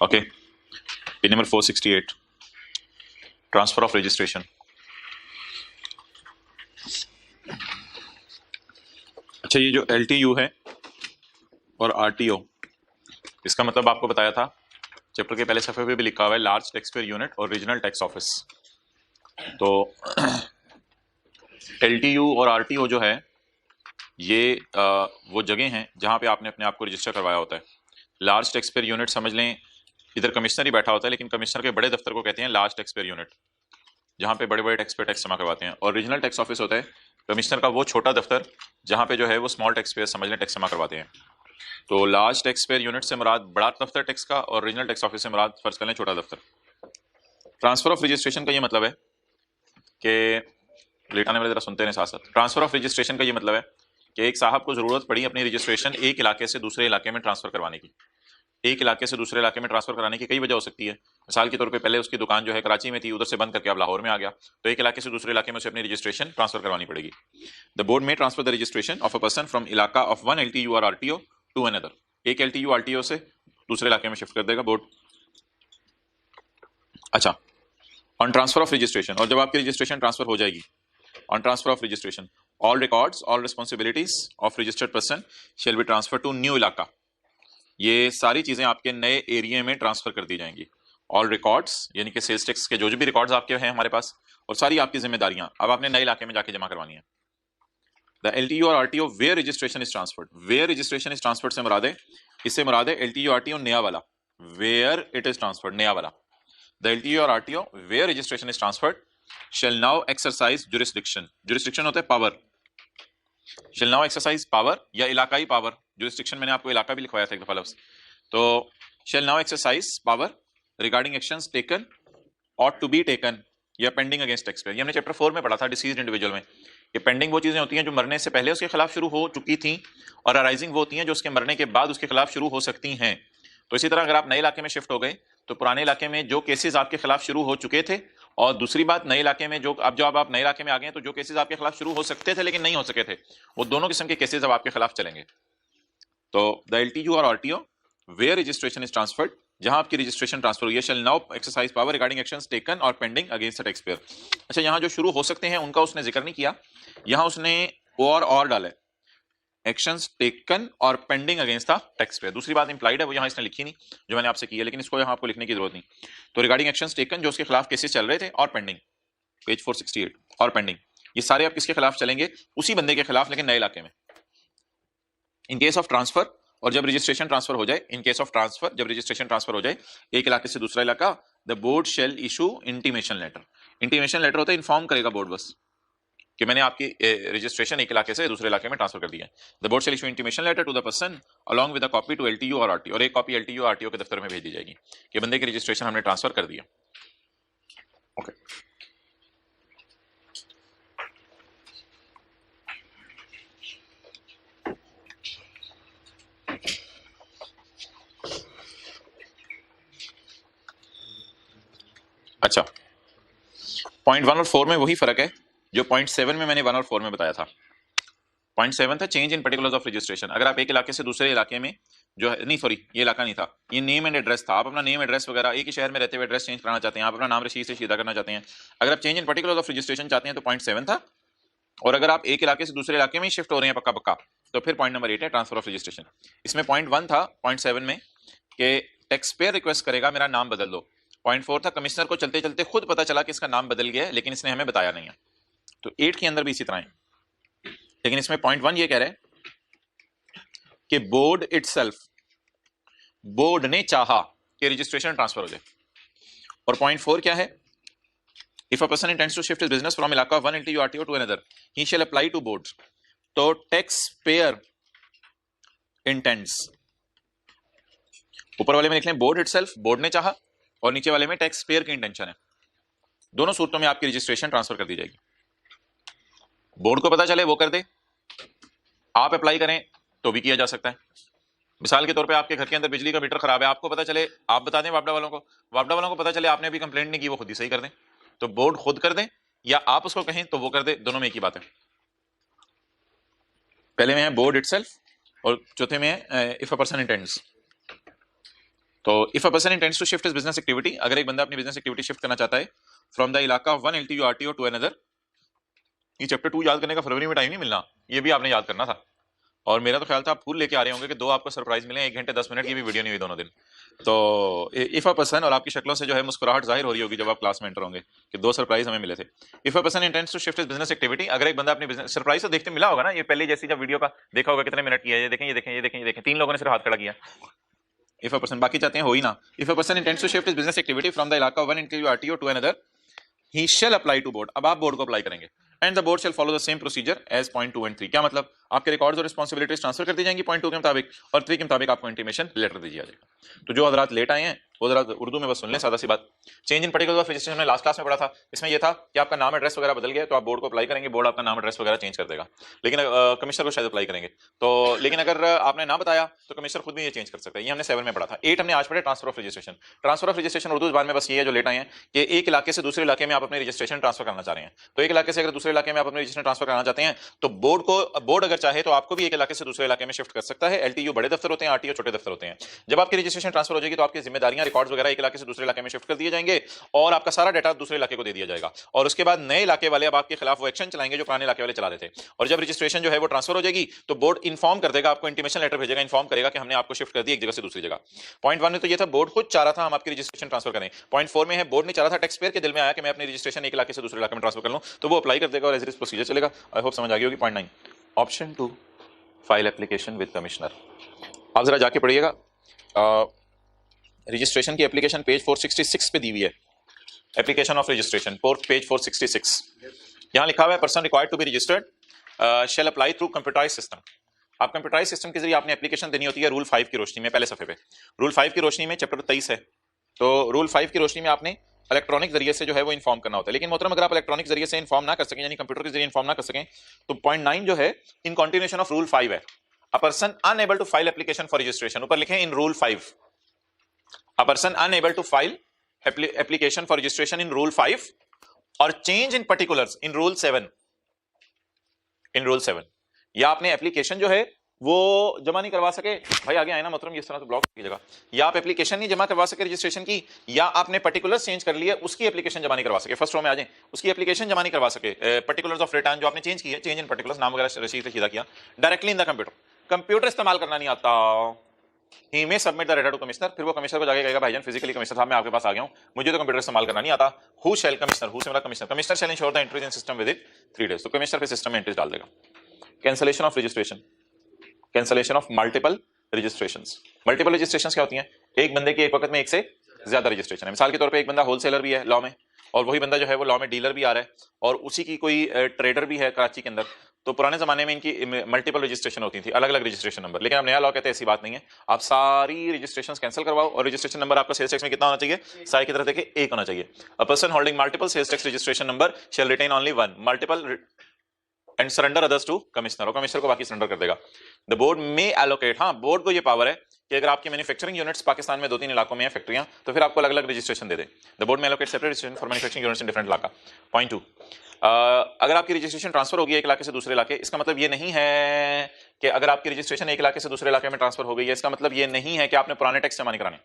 Okay, page number 468, transfer of registration. अच्छा, ये जो LTU है और RTO, इसका मतलब आपको बताया था चैप्टर के पहले सफे पे भी लिखा हुआ है, लार्ज टैक्स पेयर यूनिट और रीजनल टैक्स ऑफिस। तो LTU और RTO जो है ये वो जगह हैं जहां पे आपने अपने आप को रजिस्टर करवाया होता है। लार्ज टैक्स पेयर यूनिट समझ लें, इधर कमिश्नर ही बैठा होता है, लेकिन कमिश्नर के बड़े दफ्तर को कहते हैं लार्ज टैक्स पेयर यूनिट, जहां पे बड़े बड़े टैक्स पे टैक्स जमा करवाते हैं। और रीजनल टैक्स ऑफिस होता है कमिश्नर का वो छोटा दफ्तर जहां पे जो है वो स्मॉल टैक्स पेयर समझ लें टैक्स जमा करवाते हैं। तो लार्ज टैक्स पेयर यूनिट से मुराद बड़ा दफ्तर टैक्स का, और रीजनल टैक्स ऑफिस से मुराद फर्ज कर लें छोटा दफ्तर। ट्रांसफर ऑफ रजिस्ट्रेशन का ये मतलब है कि लेट आने वाले जरा सुनते हैं साथ साथ। ट्रांसफर ऑफ रजिस्ट्रेशन का ये मतलब है कि एक साहब को जरूरत पड़ी अपनी रजिस्ट्रेशन एक इलाके से दूसरे इलाके में ट्रांसफर करवाने की। एक इलाके से दूसरे इलाके में ट्रांसफर कराने की कई वजह हो सकती है। मिसाल के तौर पे पहले उसकी दुकान जो है कराची में थी, उधर से बंद करके अब लाहौर में आ गया, तो एक इलाके से दूसरे इलाके में उसे अपनी रजिस्ट्रेशन ट्रांसफर करवानी पड़ेगी। द बोर्ड में transfer the registration of a person from इलाका ऑफ वन LTU और RTO टू अनदर। एक LTU RTO से दूसरे इलाके में शिफ्ट कर देगा बोर्ड। अच्छा, ऑन ट्रांसफर ऑफ रजिस्ट्रेशन, और जब आपकी रजिस्ट्रेशन ट्रांसफर हो जाएगी, on transfer of registration all records all responsibilities of registered person shall be transfer to new इलाका। ये सारी चीजें आपके नए एरिया में ट्रांसफर कर दी जाएंगी। ऑल रिकॉर्ड्स यानी कि सेल्स टैक्स के जो भी रिकॉर्ड्स आपके हैं हमारे पास, और सारी आपकी जिम्मेदारियां अब आपने नए इलाके में जाके जमा करवानी है। द LTU और RTO where registration is transferred, where registration is transferred से मुराद है, इससे मुराद है LTU RTO नया वाला, वेयर इट इज ट्रांसफर्ड नया वाला। द LTU और RTO where registration is transferred shall now exercise jurisdiction, jurisdiction होता है power, shall now exercise power या इलाकाई पावर। जुरिस्डिक्शन मैंने आपको इलाका भी लिखवाया था एक दफा लफ्ज। तो shall now exercise power regarding actions taken ought to be taken या पेंडिंग अगेंस्ट टैक्स पेयर। ये हमने चैप्टर 4 में पढ़ा था डिसीज्ड इंडिविजुअल में। ये पेंडिंग वो चीजें होती हैं जो मरने से पहले उसके खिलाफ शुरू हो चुकी थी, और अराइजिंग वो होती हैं जो उसके मरने के बाद उसके खिलाफ शुरू हो सकती हैं। तो इसी तरह अगर आप नए इलाके में शिफ्ट हो गए तो पुराने इलाके में जो केसेस आपके खिलाफ शुरू हो चुके थे, और दूसरी बात नए इलाके में जो अब आप नए इलाके में आ गए तो जो केसेस आपके खिलाफ शुरू हो सकते थे लेकिन नहीं हो सके थे, वो दोनों किस्म के केसेस अब आपके खिलाफ चलेंगे। तो द LTU और RTO where registration is transferred, जहां आपकी रजिस्ट्रेशन ट्रांसफर हुई है, shall now exercise power regarding actions taken और pending against the taxpayer. अच्छा, यहां जो शुरू हो सकते हैं उनका उसने जिक्र नहीं किया, यहां उसने और डाला है, एक्शंस टेकन और pending against the tax payer. दूसरी बात इंप्लाइड है वो यहां इसने लिखी नहीं जो मैंने आपसे की है, लेकिन इसको यहां आपको लिखने की जरूरत नहीं। तो रिगार्डिंग एक्शंस टेकन जो उसके खिलाफ केसेस चल रहे थे, और पेंडिंग पेज 468 और पेंडिंग, ये सारे आप किसके खिलाफ चलेंगे, उसी बंदे के खिलाफ लेकिन नए इलाके में। इन केस ऑफ ट्रांसफर, और जब रजिस्ट्रेशन ट्रांसफर हो जाए, इन केस ऑफ ट्रांसफर जब रजिस्ट्रेशन ट्रांसफर हो जाए एक इलाके से दूसरा इलाका, the board shall issue intimation letter. Intimation letter होता है इन्फॉर्म करेगा बोर्ड बस कि मैंने आपकी रजिस्ट्रेशन एक इलाके से दूसरे इलाके में ट्रांसफर कर दिया है। The board shall issue intimation letter to the person along with a copy to LTU और RTO, और एक कॉपी LTU और RTO के दफ्तर में भेज दी जाएगी कि बंदे की रजिस्ट्रेशन हमने ट्रांसफर कर दिया। ओके, अच्छा, पॉइंट 1 और 4 में वही फर्क है जो पॉइंट 7 में मैंने 1 और 4 में बताया था। पॉइंट 7 था change in particulars of registration. अगर आप एक इलाके से दूसरे इलाके में जो है, नहीं सॉरी ये इलाका नहीं था, ये नेम एंड एड्रेस था। आप अपना नेम एड्रेस वगैरह एक ही शहर में रहते हुए एड्रेस चेंज कराना चाहते हैं, आप अपना नाम रशीद से शीदा करना चाहते हैं, अगर आप change in particulars of registration चाहते हैं तो पॉइंट 7 था। और अगर आप एक इलाके से दूसरे इलाके में ही शिफ्ट हो रहे हैं पक्का पक्का, तो फिर पॉइंट नंबर 8 है ट्रांसफर ऑफ रजिस्ट्रेशन। इसमें पॉइंट 1 था पॉइंट 7 में कि टैक्स पेयर रिक्वेस्ट करेगा मेरा नाम बदल दो। पॉइंट 4 था कमिश्नर को चलते चलते खुद पता चला कि इसका नाम बदल गया है लेकिन इसने हमें बताया नहीं है। तो 8 के अंदर भी इसी तरह है, लेकिन इसमें पॉइंट 1 ये कह रहा है कि बोर्ड इटसेल्फ, बोर्ड ने चाहा कि रजिस्ट्रेशन ट्रांसफर हो जाए। और पॉइंट 4 क्या है, if a person intends to shift his business from इलाका 1 LTU RTO to another he shall apply to board. तो टैक्स पेयर इंटेंड्स, ऊपर वाले में लिख लें बोर्ड इटसेल्फ, बोर्ड ने चाहा, और नीचे वाले में टैक्स पेयर की इंटेंशन है। दोनों सूरतों में आपकी रजिस्ट्रेशन ट्रांसफर कर दी जाएगी। बोर्ड को पता चले वो कर दे, आप अप्लाई करें तो भी किया जा सकता है। मिसाल के तौर पे आपके घर के अंदर बिजली का मीटर खराब है, आपको पता चले, आप बता दें वापडा वालों को, वापडा वालों को पता चले आपने अभी कंप्लेंट नहीं की, वो खुद ही सही कर दें। तो बोर्ड खुद कर दे या आप उसको कहें तो वो कर दे, दोनों में एक ही बात है। पहले में है बोर्ड इटसेल्फ और चौथे में है इफ अ पर्सन इंटेंड्स। तो if a person intends to shift his business activity, अगर एक बंदा अपनी बिजनेस एक्टिविटी शिफ्ट करना चाहता है फ्रॉम द इलाका of one LTU RTO to another, ये चैप्टर 2 याद करने का फरवरी में टाइम नहीं मिलना, ये भी आपने याद करना था। और मेरा तो ख्याल था आप फूल लेके आ रहे होंगे कि 2 आपको सरप्राइज मिले, 1 घंटे 10 मिनट की भी वीडियो नहीं हुई दोनों दिन। तो इफ अ पर्सन, और आपकी शक्लों से जो है मुस्कुराहट जाहिर हो रही होगी जब आप क्लास में एंटर होंगे कि 2 सरप्राइज हमें मिले थे। If a person intends to shift his business activity, अगर एक बंदा अपनी बिजनेस, सरप्राइज तो देखते मिला होगा ना, ये पहले जैसी जब वीडियो का देखा होगा कितने मिनट की है, ये देखें ये देखें ये देखें ये देखें, 3 लोगों ने सिर्फ हाथ खड़ा किया। इफ अ पर्सन, बाकी चाहते हैं हो ही ना। If a person intends to shift his business activity from the इलाका of one LTU RTO to another, he shall apply to board, अब आप बोर्ड को अप्लाई करेंगे, and the board shall follow the same procedure as point 2 and 3। क्या मतलब, आपके records और responsibilities transfer कर दी जाएंगी पॉइंट 2 के मुताबिक, और 3 के मुताबिक आपको इंटीमेशन लेटर दे दिया जाएगा। तो जो हजरात लेट आए हैं वो जरा उर्दू में बस सुन लें, सादा सी बात। Change in particular of registration में लास्ट क्लास में पढ़ा था, इसमें यह था कि आपका नाम एड्रेस वगैरह बदल गया तो आप बोर्ड को अप्लाई करेंगे, बोर्ड आपका नाम एड्रेस वगैरह चेंज कर देगा, लेकिन कमिश्नर को शायद अप्लाई करेंगे। तो लेकिन अगर आपने ना बताया तो कमिश्नर खुद भी ये चेंज कर सकता है। ये हमने 7 में पढ़ा था। 8 हमने आज पढ़े transfer of registration. Transfer of registration Urdu जुबान में बस ये है, जो लेट आए हैं, कि एक इलाके से दूसरे इलाके में आप अपने रजिस्ट्रेशन ट्रांसफर करना चाह रहे हैं। तो एक इलाके से अगर दूसरे इलाके में आप अपने रजिस्ट्रेशन ट्रांसफर करना चाहते हैं तो बोर्ड अगर चाहे तो आपको भी एक इलाके से दूसरे इलाके में शिफ्ट कर सकता है। एलटीयू बड़े दफ्तर होते हैं, आरटीओ छोटे दफ्तर होते हैं। जब आपकी रजिस्ट्रेशन ट्रांसफर हो जाएगी तो आपकी जिम्मेदारियां, रिकॉर्ड्स वगैरह एक इलाके से दूसरे इलाके में शिफ्ट कर दिए जाएंगे और आपका सारा डाटा दूसरे इलाके को दे दिया जाएगा। और उसके बाद नए इलाके वाले अब आपके खिलाफ वो एक्शन चलाएंगे जो पुराने इलाके वाले चला रहे थे। और जब रजिस्ट्रेशन जो है वो ट्रांसफर हो जाएगी तो बोर्ड इन्फॉर्म कर देगा, आपको इंटीमेशन लेटर भेजेगा, इन्फॉर्म करेगा कि हमने आपको शिफ्ट कर दी एक जगह से दूसरी जगह। पॉइंट 1 में तो ये था बोर्ड खुद चाह रहा था हम आपकी रजिस्ट्रेशन ट्रांसफर करें। पॉइंट 4 में है बोर्ड ने चाह रहा था, टैक्स पेयर के दिल में आया कि मैं अपनी रजिस्ट्रेशन एक इलाके से दूसरे इलाके में ट्रांसफर कर लूं, तो वो अप्लाई कर देगा और एज इट इज प्रोसीजर चलेगा। आई होप समझ आ गई होगी। Point 9, option 2, file application with commissioner. आप जरा जाके पढ़िएगा, रजिस्ट्रेशन की एप्लीकेशन पेज 466 पे दी हुई है, एप्लीकेशन ऑफ रजिस्ट्रेशन पेज 466। यहां लिखा हुआ है person required to be registered shall apply through computerize system. आप कंप्यूटराइज सिस्टम के जरिए आपने एप्लीकेशन देनी होती है रूल 5 की रोशनी में। पहले सफे पे रूल 5 की रोशनी में चैप्टर 23 है, तो रूल 5 की रोशनी में आपने इलेक्ट्रॉनिक जरिए से जो है वो इन्फॉर्म करना होता है। लेकिन मोहतरम, अगर आप इलेक्ट्रॉनिक जरिए से इन्फॉर्म ना कर सकें, यानी कंप्यूटर के जरिए इन्फॉर्म ना कर सकें, तो पॉइंट 9 जो है इन कंटिन्यूएशन ऑफ रूल 5 है। A person unable to file application for registration, ऊपर लिखें in rule 5, a person unable to file application for registration in rule 5 और change in particulars in rule 7, in rule 7, या आपने application जो है वो जमा नहीं करवा सके, भाई आगे आए ना मोहतरम, इस तरह तो ब्लॉक की जगह, या आप एप्लीकेशन नहीं जमा करवा सके रजिस्ट्रेशन की, या आपने पर्टिकुलर्स चेंज कर लिए उसकी एप्लीकेशन जमा नहीं करवा सके, फर्स्ट रो में आ जाए, उसकी एप्लीकेशन जमा नहीं करवा सके, पर्टिकुलर्स ऑफ रिटर्न जो आपने चेंज की है, चेंज इन पर्टिकुलर्स, नाम वगैरह रसीद पे सीधा किया डायरेक्टली इन द कंप्यूटर इस्तेमाल करना नहीं आता, he may submit the data to commissioner. फिर वो कमिश्नर को जाके कहेगा भाईजान फिजिकली कमिश्नर साहब मैं आपके पास आ गया हूं, मुझे तो कंप्यूटर इस्तेमाल करना नहीं आता। हु शैल कमिश्नर, हु से मेरा commissioner, commissioner shall ensure the entries in system within 3 days. तो कमिश्नर पे सिस्टम में एंट्रीज डाल देगा। Cancellation of registration, cancellation of multiple registrations. Multiple registrations क्या होती हैं? एक बंदे की एक वक्त में एक से ज्यादा रजिस्ट्रेशन है। मिसाल के तौर पे एक बंदा होलसेलर भी है लॉ में, और वही बंदा जो है वो लॉ में डीलर भी आ रहा है, और उसी की कोई ट्रेडर भी है कराची के अंदर। तो पुराने जमाने में इनकी मल्टीपल रजिस्ट्रेशन होती थी, अलग अलग रजिस्ट्रेशन नंबर। लेकिन अब नया लॉ कहते हैं ऐसी बात नहीं है, आप सारी रजिस्ट्रेशन कैंसिल करवाओ और रजिस्ट्रेशन नंबर आपका सेल्स टैक्स में कितना होना चाहिए? साई की तरफ देखिए 1 होना चाहिए। A person holding multiple sales tax registration number shall retain only 1 multiple and surrender others to commissioner, और कमिश्नर को बाकी सरेंडर कर देगा। द बोर्ड में एलोकेट, हाँ बोर्ड को ये पावर है कि अगर आपकी मैन्युफैक्चरिंग यूनिट्स पाकिस्तान में 2-3 इलाकों में है फैक्ट्रियां, तो फिर आपको अलग अलग रजिस्ट्रेशन दे दे। द बोर्ड में allocate separate registration for manufacturing units in different इलाका। पॉइंट 2, अगर आपकी रजिस्ट्रेशन ट्रांसफर होगी एक इलाके से दूसरे इलाके, इसका मतलब ये नहीं है कि अगर आपकी रजिस्ट्रेशन एक इलाके से दूसरे इलाके में ट्रांसफर हो गई है, इसका मतलब ये नहीं है कि आपने पुराने टैक्स जमा नहीं कराने,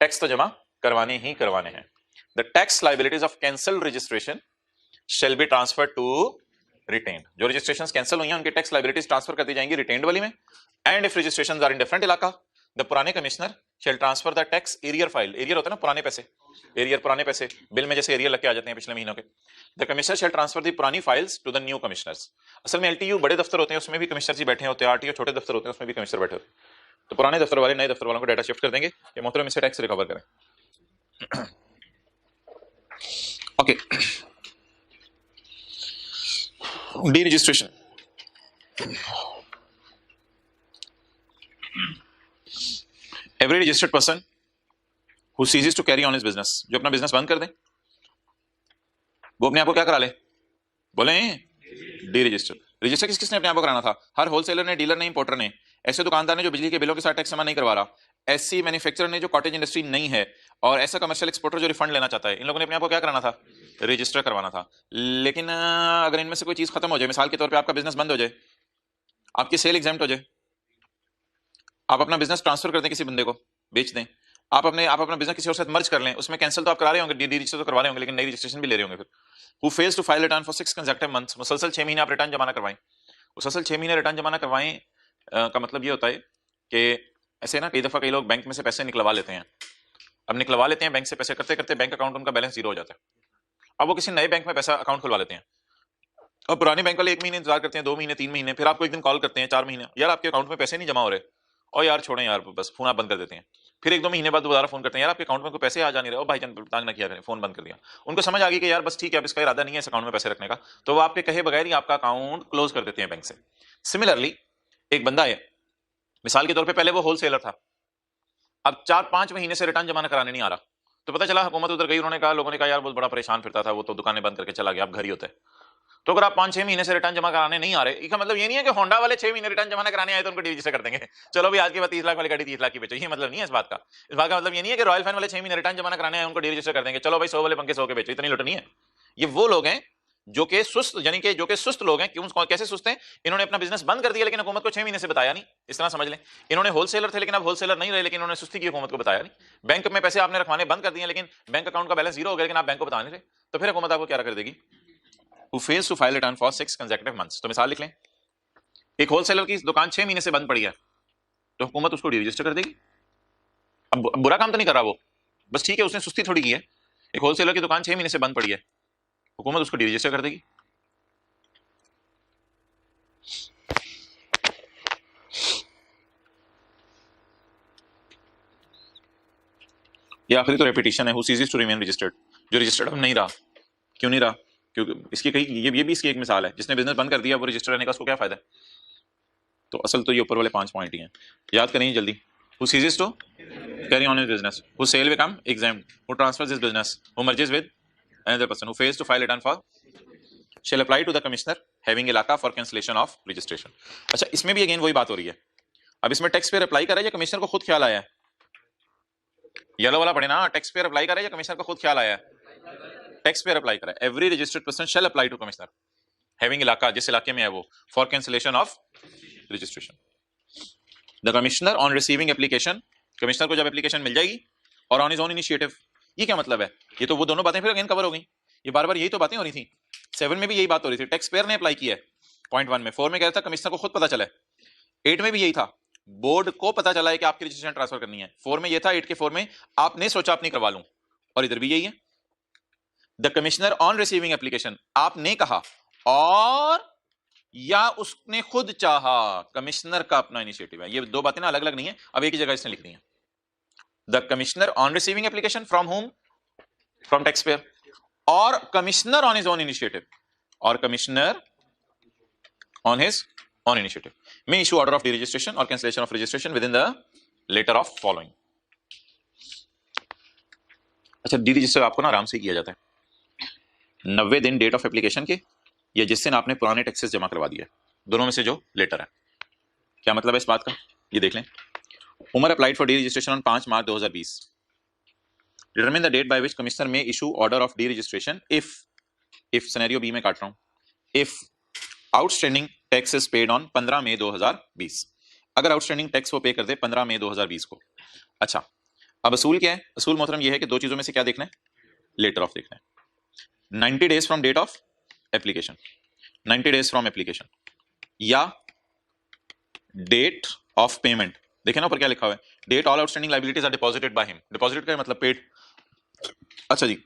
टैक्स तो जमा करवाने ही करवाने हैं। The tax liabilities of cancel registration shall be transfer to retain. जो रजिस्ट्रेशंस कैंसिल हुई हैं उनकी टैक्स लाइबिलिटीज ट्रांसफर कर दी जाएंगी रिटेन्ड वाली में। And if registrations are in different इलाका, द पुराने commissioner shall transfer the tax arrear file, arrear होता है ना पुराने पैसे, एरियर पुराने पैसे, बिल में जैसे एरियर लग के आ जाते हैं पिछले महीनों के। The commissioner shall transfer the पुरानी files to the new commissioners. असल में एलटीयू बड़े दफ्तर होते हैं, उसमें भी कमिश्नर जी बैठे होते हैं, आरटीओ छोटे दफ्तर होते हैं, उसमें भी कमिश्नर बैठे होते हैं। तो पुराने दफ्तर वाले नए दफ्तर वालों को डाटा शिफ्ट कर देंगे कि मोहतरम इससे टैक्स रिकवर करें। Okay, deregistration. Every registered person who ceases to carry on his business, जो अपना बिजनेस बंद कर दे वो अपने आप को क्या करा ले? बोले डी रजिस्टर। रजिस्टर किसने अपने आप को कराना था? हर होलसेलर ने, डीलर ने, इंपोर्टर ने, ऐसे दुकानदार ने जो बिजली के बिलों के साथ टैक्स जमा नहीं करवा रहा, ऐसी मैन्युफैक्चरर ने जो कॉटेज इंडस्ट्री नहीं है, और ऐसा कमर्शियल एक्सपोर्टर जो रिफंड लेना चाहता है, इन लोगों ने अपने आप को क्या कराना था? रजिस्टर करवाना था। लेकिन अगर इनमें से कोई चीज खत्म हो जाए, मिसाल के तौर पे आपका बिजनेस बंद हो जाए, आपकी सेल एग्जाम्प्ट हो जाए, आप अपना बिजनेस ट्रांसफर कर दें किसी बंदे को, बेच दें, आप अपना बिजनेस किसी और से मर्ज कर लें, उसमें कैंसिल तो आप करा रहे होंगे, डी रजिस्टर तो करवा रहे होंगे, लेकिन नई रजिस्ट्रेशन भी ले रहे होंगे। फिर who fails to file return for 6 consecutive months, मुसलसल 6 महीने आप रिटर्न जमा ना करवाएं। मुसलसल 6 महीने रिटर्न जमा ना करवाएं का मतलब ये होता है कि ऐसे ना कई दफा कई लोग बैंक में से पैसे निकलवा लेते हैं। अब निकलवा लेते हैं बैंक से पैसे, करते करते बैंक अकाउंट उनका बैलेंस जीरो हो जाता है। अब वो किसी नए बैंक में पैसा अकाउंट खुलवा लेते हैं, और पुराने बैंक वाले 1 महीने इंतजार करते हैं, 2 महीने, 3 महीने, फिर आपको एक दिन कॉल करते हैं 4 महीने, यार आपके अकाउंट में पैसे नहीं जमा हो रहे, और यार छोड़ें यार, बस फोन आप बंद कर देते हैं। फिर 1-2 महीने बाद दोबारा फोन करते हैं, यार आपके अकाउंट में कोई पैसे आ जा नहीं रहे, ओ भाईजान तंग ना किया करें, फोन बंद कर दिया। उनको समझ आ गई कि यार बस ठीक है, अब इसका इरादा नहीं है इस अकाउंट में पैसे रखने का, तो वो आपके कहे बगैर ही आपका अकाउंट क्लोज कर देते हैं बैंक से। सिमिलरली एक बंदा है, मिसाल के तौर पर पहले वो होलसेलर था, अब 4-5 महीने से रिटर्न जमा कराने नहीं आ रहा, तो पता चला हुकूमत उधर गई, उन्होंने कहा, लोगों ने कहा यार बहुत बड़ा परेशान फिरता था, वो तो दुकानें बंद करके चला गया, अब घर ही होता है। तो अगर आप 5-6 महीने से रिटर्न जमा कराने नहीं आ रहे, इसका मतलब ये नहीं है कि होंडा वाले 6 महीने रिटर्न जमा कराने आए तो उनको रजिस्टर कर देंगे, चलो भी आज के बाद 30 लाख वाली गाड़ी 30 लाख की बेचो, ये मतलब नहीं है इस बात का। इस बात का मतलब ये नहीं है कि रॉयल फैन वाले 6 महीने रिटर्न जमा कराने आए उनको रजिस्टर कर देंगे, चलो भाई 100 वाले पंखे 100 के बेचो, इतनी लुट नहीं है। ये वो लोग हैं जो कि सुस्त, यानी कि जो कि सुस्त लोग हैं। क्यों, कैसे सुस्त हैं? इन्होंने अपना बिजनेस बंद कर दिया लेकिन हुकूमत को 6 महीने से बताया नहीं, इस तरह समझ लें। इन्होंने होलसेलर थे लेकिन अब होलसेलर नहीं रहे, लेकिन इन्होंने सुस्ती की, हुकूमत को बताया नहीं। बैंक में पैसे आपने रखवाने बंद कर दिए, लेकिन बैंक अकाउंट का बैलेंस जीरो हो गया, लेकिन आप बैंक को बता नहीं रहे, तो फिर हुकूमत आपको क्या कर देगी? Who fails to file return for 6 consecutive months। तो मिसाल लिख लें, एक होलसेलर की दुकान 6 महीने से बंद पड़ी है, तो हुकूमत उसको रजिस्टर कर देगी। अब बुरा काम तो नहीं कर रहा वो, बस ठीक है उसने सुस्ती थोड़ी की है। एक होलसेलर की दुकान 6 महीने से बंद पड़ी है, हुकूमत उसको रजिस्टर कर देगी। ये आखिरी तो रेपिटेशन है, who ceases to remain registered, जो रजिस्टर्ड अब नहीं रहा। क्यों नहीं रहा? क्योंकि इसकी कहीं ये भी इसकी एक मिसाल है, जिसने बिजनेस बंद कर दिया वो रजिस्टर रहने का उसको क्या फायदा है? तो असल तो ये ऊपर वाले 5 पॉइंट ही हैं, याद करें जल्दी। Who ceases to carry on his business, who shall become exempt, who transfers his business, who merges with another person, who fails to file return for shall apply to the commissioner having इलाका for cancellation of registration। अच्छा, इसमें भी again वही बात हो रही है। अब इसमें टैक्स पेयर अप्लाई करे या कमिश्नर को खुद ख्याल आया है? येलो वाला पढ़े ना, टैक्स पेयर अप्लाई करे या कमिश्नर को खुद ख्याल आया है? टैक्स पेयर अप्लाई करा। Every registered person shall apply to commissioner having इलाका, जिस इलाके में है वो, for cancellation of registration. The commissioner on receiving application, commissioner को जब एप्लीकेशन मिल जाएगी, और ऑन हिज ओन इनिशिएटिव। ये क्या मतलब है? ये तो वो दोनों बातें फिर अगेन कवर हो गई, ये बार बार यही तो बातें हो रही थी। 7 में भी यही बात हो रही थी, टैक्स पेयर ने अप्लाई किया है पॉइंट 1 में, 4 में कह रहा था कमिश्नर को खुद पता चला है, 8 में भी यही था, बोर्ड को पता चला है कि आपकी रजिस्ट्रेशन ट्रांसफर करनी है, 4 में ये था, 8 के 4 में आपने सोचा अपनी करवा लूं, और इधर भी यही है। The commissioner on receiving application, आपने कहा और या उसने खुद चाहा, कमिश्नर का अपना इनिशिएटिव है। ये दो बातें ना अलग अलग नहीं है, अब एक ही जगह इसने लिख दी है। The commissioner on receiving application from home, from taxpayer, और commissioner on his own initiative, और commissioner on his own initiative may issue order of deregistration or cancellation of registration within the later of following। अच्छा, डीरजिस्टर आपको ना आराम से किया जाता है 90 दिन डेट ऑफ एप्लीकेशन के, या जिस दिन आपने पुराने टैक्सेस जमा करवा दिए, दोनों में से जो लेटर है। क्या मतलब है इस बात का? ये देख लें। Umar applied for deregistration on 5 March 2020। Determine the date by which commissioner may issue order of deregistration if scenario B में काट रहा हूं, if outstanding tax is paid on 15 May 2020। अगर आउटस्टैंडिंग टैक्स वो पे कर दे 15 मई 2020 को। अच्छा, अब असूल क्या है? असूल मोहतरम ये है कि दो चीजों में से क्या देखना है? लेटर ऑफ देखना है। 90 days from date of application, 90 days from application, या डेट ऑफ पेमेंट। देखें ना ऊपर क्या लिखा हुआ है, date all outstanding liabilities are deposited by him. Deposited का मतलब पेड। अच्छा जी,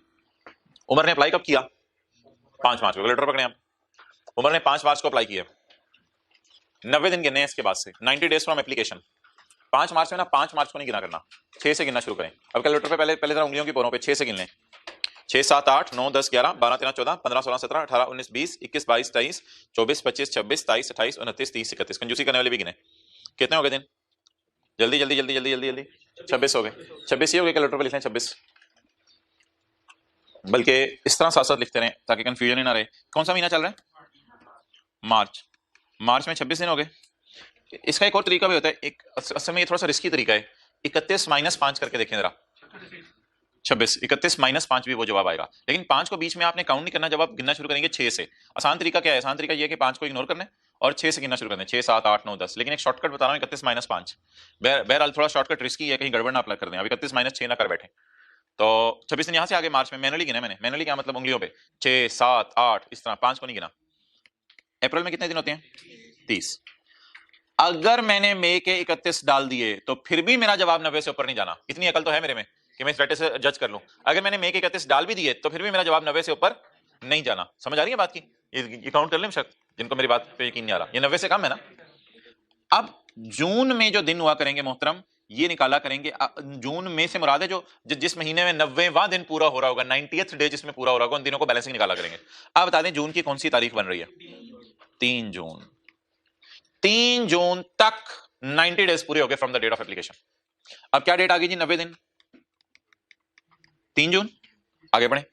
उमर ने अप्लाई कब किया? 5 मार्च को। लेटर पकड़े आप, उमर ने 5 मार्च को अप्लाई किया, 90 दिन गिनने हैं इसके बाद से, 90 डेज फ्रॉम एप्लीकेशन। 5 मार्च में ना, 5 मार्च को नहीं गिना करना, 6 से गिनना शुरू करें। अब कैलकुलेटर पे पहले जरा उंगलियों की पोरों पे 6 से गिन लें। 6, 7, 8, 9, 10, 11, 12, 13, 14, 15, 16, 17, 18, 19, 20, 21, 22, 23, 24, 25, 26, 27, 28, 29, 30, 31। कंजूसी करने वाले भी गिने। कितने हो गए दिन? जल्दी जल्दी जल्दी जल्दी जल्दी जल्दी 26 हो गए। 26 ही हो गए, कैलकुलेटर पे लिख लें 26। बल्कि इस तरह साथ साथ लिखते रहें ताकि कंफ्यूजन ही ना रहे। कौन सा महीना चल रहा है? मार्च। मार्च में 26 दिन हो गए। इसका एक और तरीका भी होता है, एक असल में ये थोड़ा सा रिस्की तरीका है। 31 - 5 करके देखें जरा, 26, 31 - 5 भी वो जवाब आएगा, लेकिन 5 को बीच में आपने काउंट नहीं करना जब आप गिनना शुरू करेंगे 6 से। आसान तरीका क्या है? आसान तरीका ये है कि 5 को इग्नोर करना है और 6 से गिनना शुरू कर दें, 6 7 8 9 10। लेकिन एक शॉर्टकट बता रहा हूँ, 31 - 5। बहरहाल थोड़ा शॉर्टकट रिस्की है, कहीं गड़बड़ ना अप्लाई कर दें। अब 31 - 6 ना कर बैठे। तो 26 दिन यहां से आगे मार्च में मैनुअली गिना मैंने। मैनुअली क्या मतलब, उंगलियों पे 6 7 8 इस तरह, 5 को नहीं गिना। अप्रैल में कितने दिन होते हैं? 30। अगर मैंने मई के 31 डाल दिए तो फिर भी मेरा जवाब 90 से ऊपर नहीं जाना। इतनी अकल तो है मेरे में कि मैं इस रटे से जज कर लूं। अगर मैंने मई के 31 डाल भी दिए तो फिर भी मेरा जवाब 90 से ऊपर नहीं जाना। समझ आ रही है बात की? ये काउंट कर लें शक जिनको मेरी बात पे यकीन नहीं आ रहा, ये 90 से कम है ना। अब जून में जो दिन हुआ करेंगे मोहतरम, ये निकाला करेंगे। जून में से मुराद है जो जिस महीने में 90वां दिन पूरा हो रहा होगा, 90th डे जिसमें पूरा हो रहा होगा, उन दिनों को बैलेंसिंग निकाला करेंगे। अब बता दें जून की कौन सी तारीख बन रही है? 3 जून। 3 जून तक 90 डेज पूरे हो गए from the date of application. अब क्या डेट आ गई जी? 90 दिन। 3 जून। आगे बढ़े।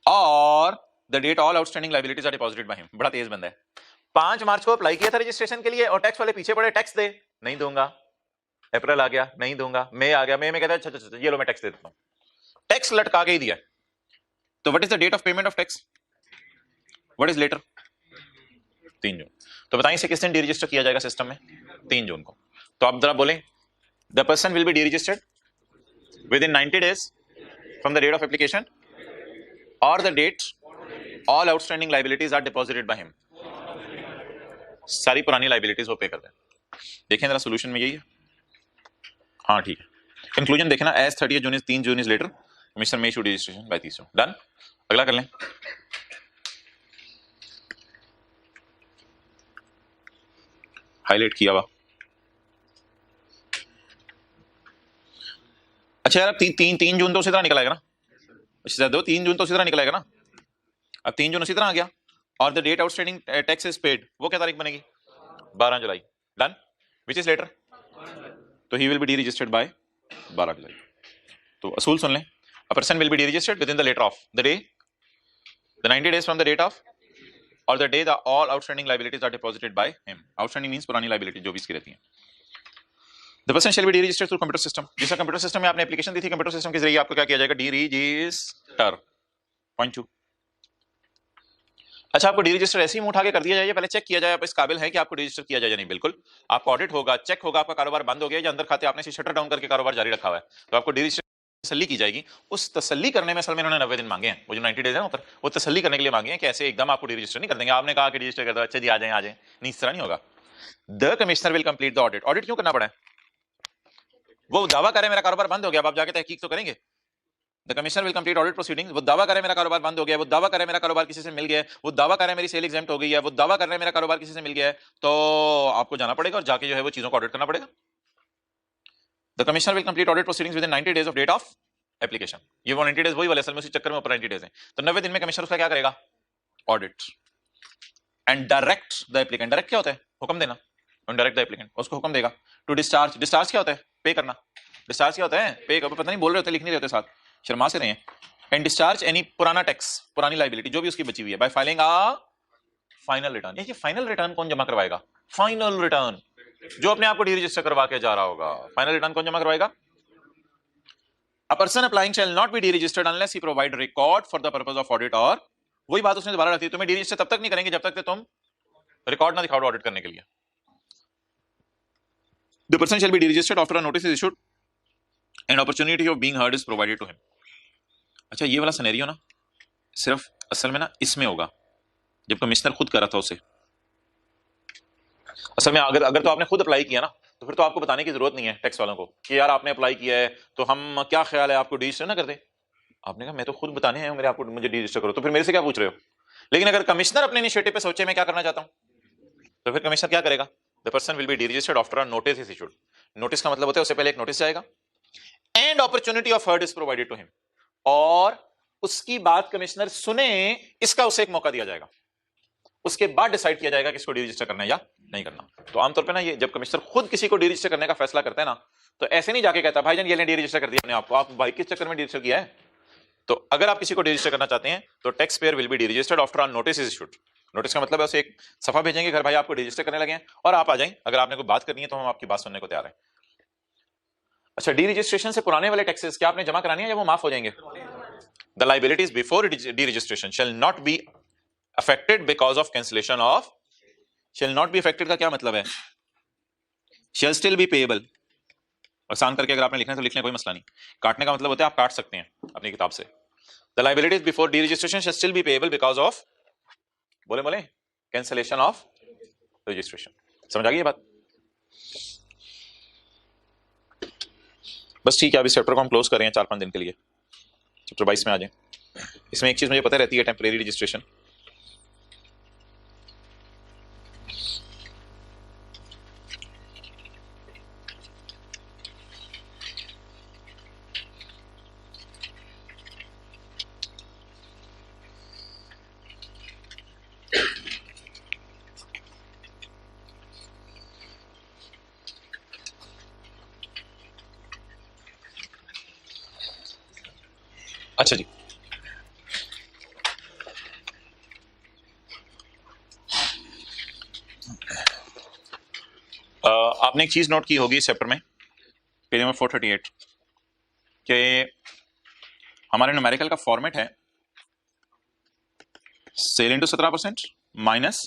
और the date all outstanding liabilities are deposited by him. बड़ा तेज बंदा है। 5 मार्च को अप्लाई किया था रजिस्ट्रेशन के लिए और टैक्स वाले पीछे पड़े, टैक्स दे, नहीं दूंगा। अप्रैल आ गया, नहीं दूंगा। मई आ गया, मई में कहता है अच्छा ये लो मैं टैक्स दे देता हूं। टैक्स लटका के ही दिया। तो what is the date of payment of tax? What is later? 3 June. तो बताइए इसे किस दिन डीरजिस्टर किया जाएगा सिस्टम में? 3 जून को। तो आप जरा बोलें, the person will be deregistered within 90 days from the date of application और the date all outstanding liabilities are deposited by him. सारी पुरानी लायबिलिटीज वो पे कर दें। देखें जरा सोल्यूशन में यही है। हाँ ठीक है। कंक्लूजन देखना, as 30 June is 3 June is later, mister may should registration by 30 June. Done. अगला कर लें। हाईलाइट किया हुआ। अच्छा यार, 3 जून तो उसी तरह निकल आएगा ना। अच्छा दो 3 जून तो उसी तरह निकल आएगा ना। अब 3 जून उसी तरह आ गया और the date outstanding tax is paid, वो क्या तारीख बनेगी? 12 जुलाई। डन। Which is later? तो he will be deregistered by 12 July. तो असूल सुन लें, a person will be deregistered within the later of the day, the 90 days from the date of और the day the all outstanding liabilities are deposited by him. Outstanding means पुरानी liability जो भी इसकी रहती है। The person shall be D registered through computer system. जिस computer system में आपने एप्लीकेशन दी थी, कंप्यूटर सिस्टम के जरिए आपको क्या किया जाएगा? D register. पॉइंट 2। अच्छा, आपको डी रजिस्टर ऐसे ही मुंह उठा के कर दिया जाए, पहले चेक किया जाए आप इस काबिल है कि आपको रजिस्टर किया जाए या नहीं। बिल्कुल, आपका ऑडिट होगा, चेक होगा, आपका कारोबार बंद हो गया या अंदर खाते आपने शटर डाउन करके कारोबार जारी रखा हुआ है, तो आपको डी रजिस्टर तसल्ली की जाएगी। उस तसल्ली करने में असल में इन्होंने 90 दिन मांगे हैं, वो जो 90 डेज है ऊपर, वो तसल्ली करने के लिए मांगे हैं कि ऐसे एकदम आपको डी रजिस्टर नहीं कर देंगे। आपने कहा कि रजिस्टर कर दो, अच्छा जी आ जाए नहीं, इस तरह नहीं होगा। The commissioner will complete the audit. Audit क्यों करना पड़ा है? वो दावा करे मेरा कारोबार बंद हो गया, आप जाके तहकीक तो करेंगे। The commissioner will complete audit proceedings. वो दावा करे मेरा कारोबार बंद हो गया, वो दावा करे मेरा कारोबार किसी से मिल गया है, वो दावा करे मेरी सेल एग्जेम्प्ट हो गई है, वो दावा कर रहे हैं मेरा कारोबार किसी से मिल गया है, तो आपको जाना पड़ेगा और जाके जो है वो चीजों को ऑडिट करना पड़ेगा। The commissioner will complete audit proceedings within 90 days of date of application. ये वो 90 डेज वही वाले, असल में उसी चक्कर में ऊपर 90 डेज हैं। तो 90 दिन में कमिश्नर उसका क्या करेगा? Audit and direct the applicant. Direct क्या होता है? हुक्म देना। डायरेक्ट द एप्लीकेंट, उसको हुक्म देगा टू डिस्चार्ज। डिस्चार्ज क्या होता है? पे करना। डिस्चार्ज क्या होता है? पे। पता नहीं बोल रहे होते, लिख नहीं रहे होते, साथ शर्मा से रहे हैं। एंड डिस्चार्ज एनी पुराना टैक्स, पुरानी लायबिलिटी जो भी उसकी बची हुई है, bye filing a final return. ये फाइनल रिटर्न कौन जमा करवाएगा? फाइनल रिटर्न जो अपने आप को डी रजिस्टर करवा के जा रहा होगा। फाइनल रिटर्न कौन जमा करवाएगा? A person applying shall not be deregistered unless he provide record for the purpose of audit। और वही बात उसने दोबारा रखी है, तुम्हें डीरजिस्टर तब तक नहीं करेंगे जब तक तुम रिकॉर्ड ना दिखाओ ऑडिट करने के लिए। The person shall be deregistered after a notice is issued and opportunity of being heard is provided to him। अच्छा, ये वाला सिनेरियो ना सिर्फ असल में ना इसमें होगा जब कमिश्नर खुद कर रहा था उसे। असल में अगर तो आपने खुद अप्लाई किया ना, तो फिर तो आपको बताने की जरूरत नहीं है टैक्स वालों को कि यार आपने अप्लाई किया है, तो हम क्या ख्याल है आपको रजिस्टर ना कर दे। आपने कहा मैं तो खुद बताने आया हूं, मेरे आपको मुझे रजिस्टर करो, तो फिर मेरे से क्या पूछ रहे हो? लेकिन अगर कमिश्नर अपने इनिशिएटिव पे सोचे मैं क्या करना चाहता हूं, तो फिर कमिश्नर क्या करेगा? The person will be deregistered after a notice is issued. Notice का मतलब होता है उससे पहले एक नोटिस जाएगा and opportunity of heard is provided to him, और उसकी बात कमिश्नर सुने इसका उसे एक मौका दिया जाएगा। उसके बाद डिसाइड किया जाएगा कि इसको डीरजिस्टर करना है या नहीं करना। तो आमतौर पे ना ये जब कमिश्नर खुद किसी को डीरजिस्टर करने का फैसला करता है ना, तो ऐसे नहीं जाके कहता भाईजान ये ले डीरजिस्टर कर दिया हमने आपको, आप भाई किस चक्कर में डीरजिस्टर किया है। तो अगर आप किसी को डीरजिस्टर करना चाहते हैं तो tax payer will be deregistered after a notice is issued. Notice का मतलब है उसे एक सफा भेजेंगे घर, भाई आपको रजिस्टर करने लगे हैं और आप आ जाएं, अगर आपने कोई बात करनी है तो हम आपकी बात सुनने को तैयार हैं। अच्छा, डी रजिस्ट्रेशन से पुराने वाले टैक्सेस क्या आपने जमा करानी है या वो माफ हो जाएंगे? The liabilities before deregistration shall not be affected because of cancellation of shall not be affected का क्या मतलब है? Shall still be payable. आसान करके अगर आपने लिखना है तो लिख लें, कोई मसला नहीं। काटने का मतलब होता है आप काट सकते हैं अपनी किताब से। The liabilities before deregistration shall still be payable because of, बोले कैंसिलेशन ऑफ रजिस्ट्रेशन। समझ आ गई ये बात? बस ठीक है, अभी चैप्टर को हम क्लोज कर रहे हैं 4-5 दिन के लिए। चैप्टर 22 में आ जाए। इसमें एक चीज मुझे पता रहती है, टेम्परेरी रजिस्ट्रेशन। अच्छा जी, आपने एक चीज नोट की होगी इस चैप्टर में, पेज नंबर 438, कि हमारे न्यूमेरिकल का फॉर्मेट है sale into 17% minus